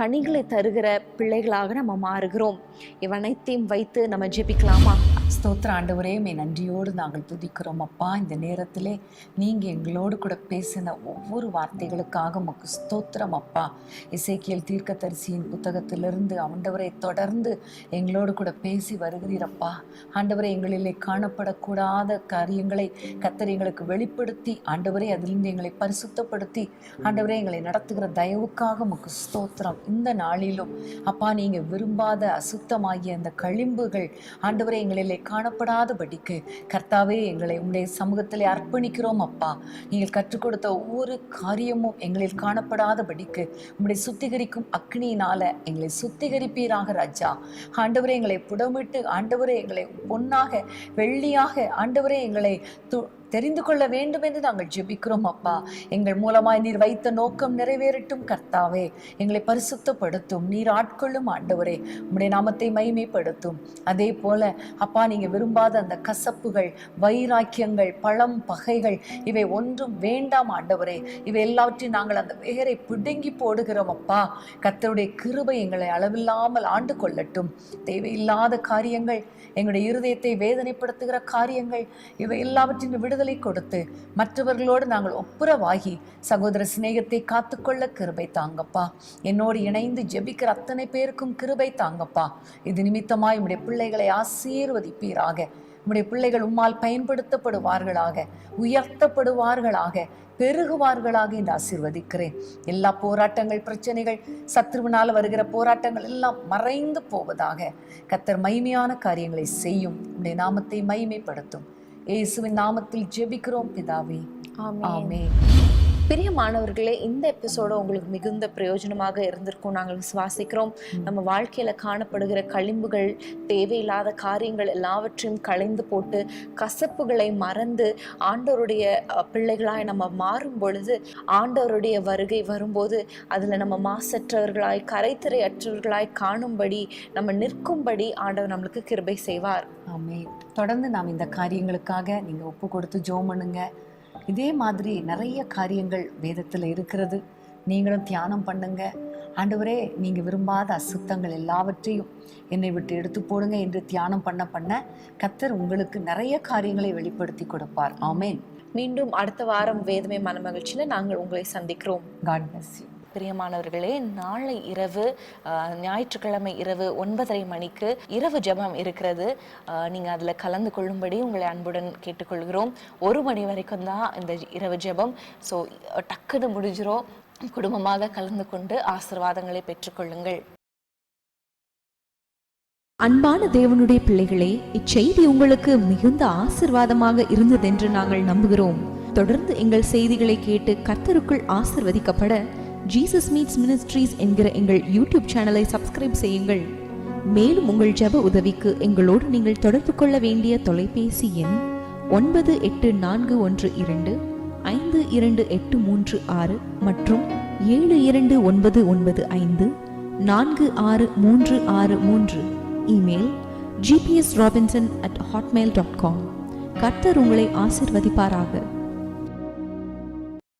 கனிகளை தருகிற பிள்ளைகளாக நம்ம மாறுகிறோம். இவனைத்தையும் வைத்து நம்ம ஜெபிக்கலாமா? ஸ்தோத்திர ஆண்டவரே, நன்றியோடு நாங்கள் துதிக்கிறோம் அப்பா. இந்த நேரத்திலே நீங்க எங்களோடு கூட பேசின ஒவ்வொரு வார்த்தைகளுக்காக உமக்கு ஸ்தோத்திரம் அப்பா. எசேக்கியேல் தீர்க்கதரிசியின் புத்தகத்திலிருந்து ஆண்டவரை தொடர்ந்து எங்களோடு கூட பேசி வருகிறீரப்பா. ஆண்டவரை எங்களிலே காணப்படக்கூடாத காரியங்களை கர்த்தர் எங்களுக்கு வெளிப்படுத்தி, ஆண்டவரே அதிலிருந்து எங்களை பரிசுத்தப்படுத்தி, ஆண்டவரே எங்களை நடத்துகிற தயவுக்காக உமக்கு ஸ்தோத்திரம். இந்த நாளிலும் அப்பா, நீங்க விரும்பாத அசுத்தமாகிய அந்த களிம்புகள் ஆண்டவரே எங்களிலே காணப்படாதபடிக்கு கர்த்தாவே எங்களை உம்முடைய சமூகத்திலே அர்ப்பணிக்கிறோம் அப்பா. நீங்கள் கற்றுக் கொடுத்த ஒவ்வொரு காரியமும் எங்களில் காணப்படாதபடிக்கு உம்முடைய சுத்திகரிக்கும் அக்னியினால எங்களை சுத்திகரிப்பீராக ராஜா. ஆண்டவரே எங்களை புடமிட்டு, ஆண்டவரே எங்களை பொன்னாக வெள்ளியாக, ஆண்டவரே எங்களை தெரிந்து கொள்ள வேண்டும் என்று நாங்கள் ஜெபிக்கிறோம் அப்பா. எங்கள் மூலமாய் நீர் வைத்த நோக்கம் நிறைவேறட்டும் கர்த்தாவே. எங்களை பரிசுத்தப்படுத்தும், நீர் ஆட்கொள்ளும் ஆண்டவரே. உம்முடைய நாமத்தை மகிமைப்படுத்தும். அதே போல அப்பா, நீங்க விரும்பாத அந்த கசப்புகள், வைராக்கியங்கள், பழம் பகைகள், இவை ஒன்றும் வேண்டாம் ஆண்டவரே. இவை எல்லாவற்றையும் நாங்கள் அந்த வேரை பிடுங்கி போடுகிறோம் அப்பா. கர்த்தருடைய கிருபை எங்களை அளவில்லாமல் ஆண்டு கொள்ளட்டும். தேவையில்லாத காரியங்கள், எங்களுடைய இருதயத்தை வேதனைப்படுத்துகிற காரியங்கள், இவை எல்லாவற்றின் விடுதலை கொடுத்து மற்றவர்களோடு நாங்கள் ஒப்புரவாகி சகோதர சிநேகத்தை காத்துக்கொள்ள கிருபை தாங்கப்பா. என்னோடு இணைந்து ஜெபிக்கிற அத்தனை பேருக்கும் கிருபை தாங்கப்பா. இது நிமித்தமாய் உம்முடைய பிள்ளைகளை ஆசீர்வதிப்பீராக. உம்முடைய பிள்ளைகள் உம்மால் பயன்படுத்தப்படுவார்களாக, உயர்த்தப்படுவார்களாக, பெருகுவார்களாக என்று ஆசீர்வதிக்கிறேன். எல்லா போராட்டங்கள், பிரச்சனைகள், சத்ருவினால் வருகிற போராட்டங்கள் எல்லாம் மறைந்து போவதாக. கர்த்தர் மகிமையான காரியங்களை செய்யும். உம்முடைய நாமத்தை மகிமைப்படுத்தும். இயேசுவின் நாமத்தில் ஜெபிக்கிறோம் பிதாவே, ஆமென். பிரியமானவர்களே, இந்த எபிசோடு உங்களுக்கு மிகுந்த பிரயோஜனமாக இருந்திருக்கும் நாங்கள் விசுவாசிக்கிறோம். நம்ம வாழ்க்கையில காணப்படுகிற களிம்புகள், தேவையில்லாத காரியங்கள் எல்லாவற்றையும் களைந்து போட்டு கசப்புகளை மறந்து ஆண்டவருடைய பிள்ளைகளாய் நம்ம மாறும் பொழுது, ஆண்டவருடைய வருகை வரும்போது அதுல நம்ம மாசற்றவர்களாய், கரைத்திரை அற்றவர்களாய் காணும்படி, நம்ம நிற்கும்படி ஆண்டவர் நம்மளுக்கு கிருபை செய்வார். ஆமென். தொடர்ந்து நாம் இந்த காரியங்களுக்காக நீங்க ஒப்பு கொடுத்து ஜெபம் பண்ணுங்க. இதே மாதிரி நிறைய காரியங்கள் வேதத்துல இருக்கிறது. நீங்களும் தியானம் பண்ணுங்க. ஆண்டவரே, நீங்க விரும்பாத அசுத்தங்கள் எல்லாவற்றையும் என்னை விட்டு எடுத்து போடுங்க என்று தியானம் பண்ண கர்த்தர் உங்களுக்கு நிறைய காரியங்களை வெளிப்படுத்தி கொடுப்பார். ஆமென். மீண்டும் அடுத்த வாரம் வேதமே மனமகிழ்ச்சியில நாங்கள் உங்களை சந்திக்கிறோம். God bless you. பிரியமானவர்களே, நாளை இரவு ஞாயிற்றுக்கிழமை இரவு 9:30 மணிக்கு இரவு ஜெபம் இருக்கிறது. நீங்கள் அதில் கலந்து கொள்ளும்படி உங்களை அன்புடன் கேட்டுக்கொள்கிறோம். 1 மணி வரைக்கும் தான் இந்த இரவு ஜெபம். ஸோ டக்குன்னு முடிஞ்சிரும். குடும்பமாக கலந்து கொண்டு ஆசீர்வாதங்களை பெற்றுக்கொள்ளுங்கள். அன்பான தேவனுடைய பிள்ளைகளே, இச்செய்தி உங்களுக்கு மிகுந்த ஆசீர்வாதமாக இருந்ததென்று நாங்கள் நம்புகிறோம். தொடர்ந்து எங்கள் செய்திகளை கேட்டு கர்த்தருக்குள் ஆசீர்வதிக்கப்பட ஜீசஸ் மீட்ஸ் மினிஸ்ட்ரீஸ் என்கிற எங்கள் யூடியூப் சேனலை சப்ஸ்கிரைப் செய்யுங்கள். மேலும் உங்கள் ஜெப உதவிக்கு எங்களோடு நீங்கள் தொடர்பு கொள்ள வேண்டிய தொலைபேசி எண் 9842252836 மற்றும் 7299546363. Email gpsrobinson@hotmail.com. கர்த்தர் உங்களை ஆசீர்வதிப்பாராக.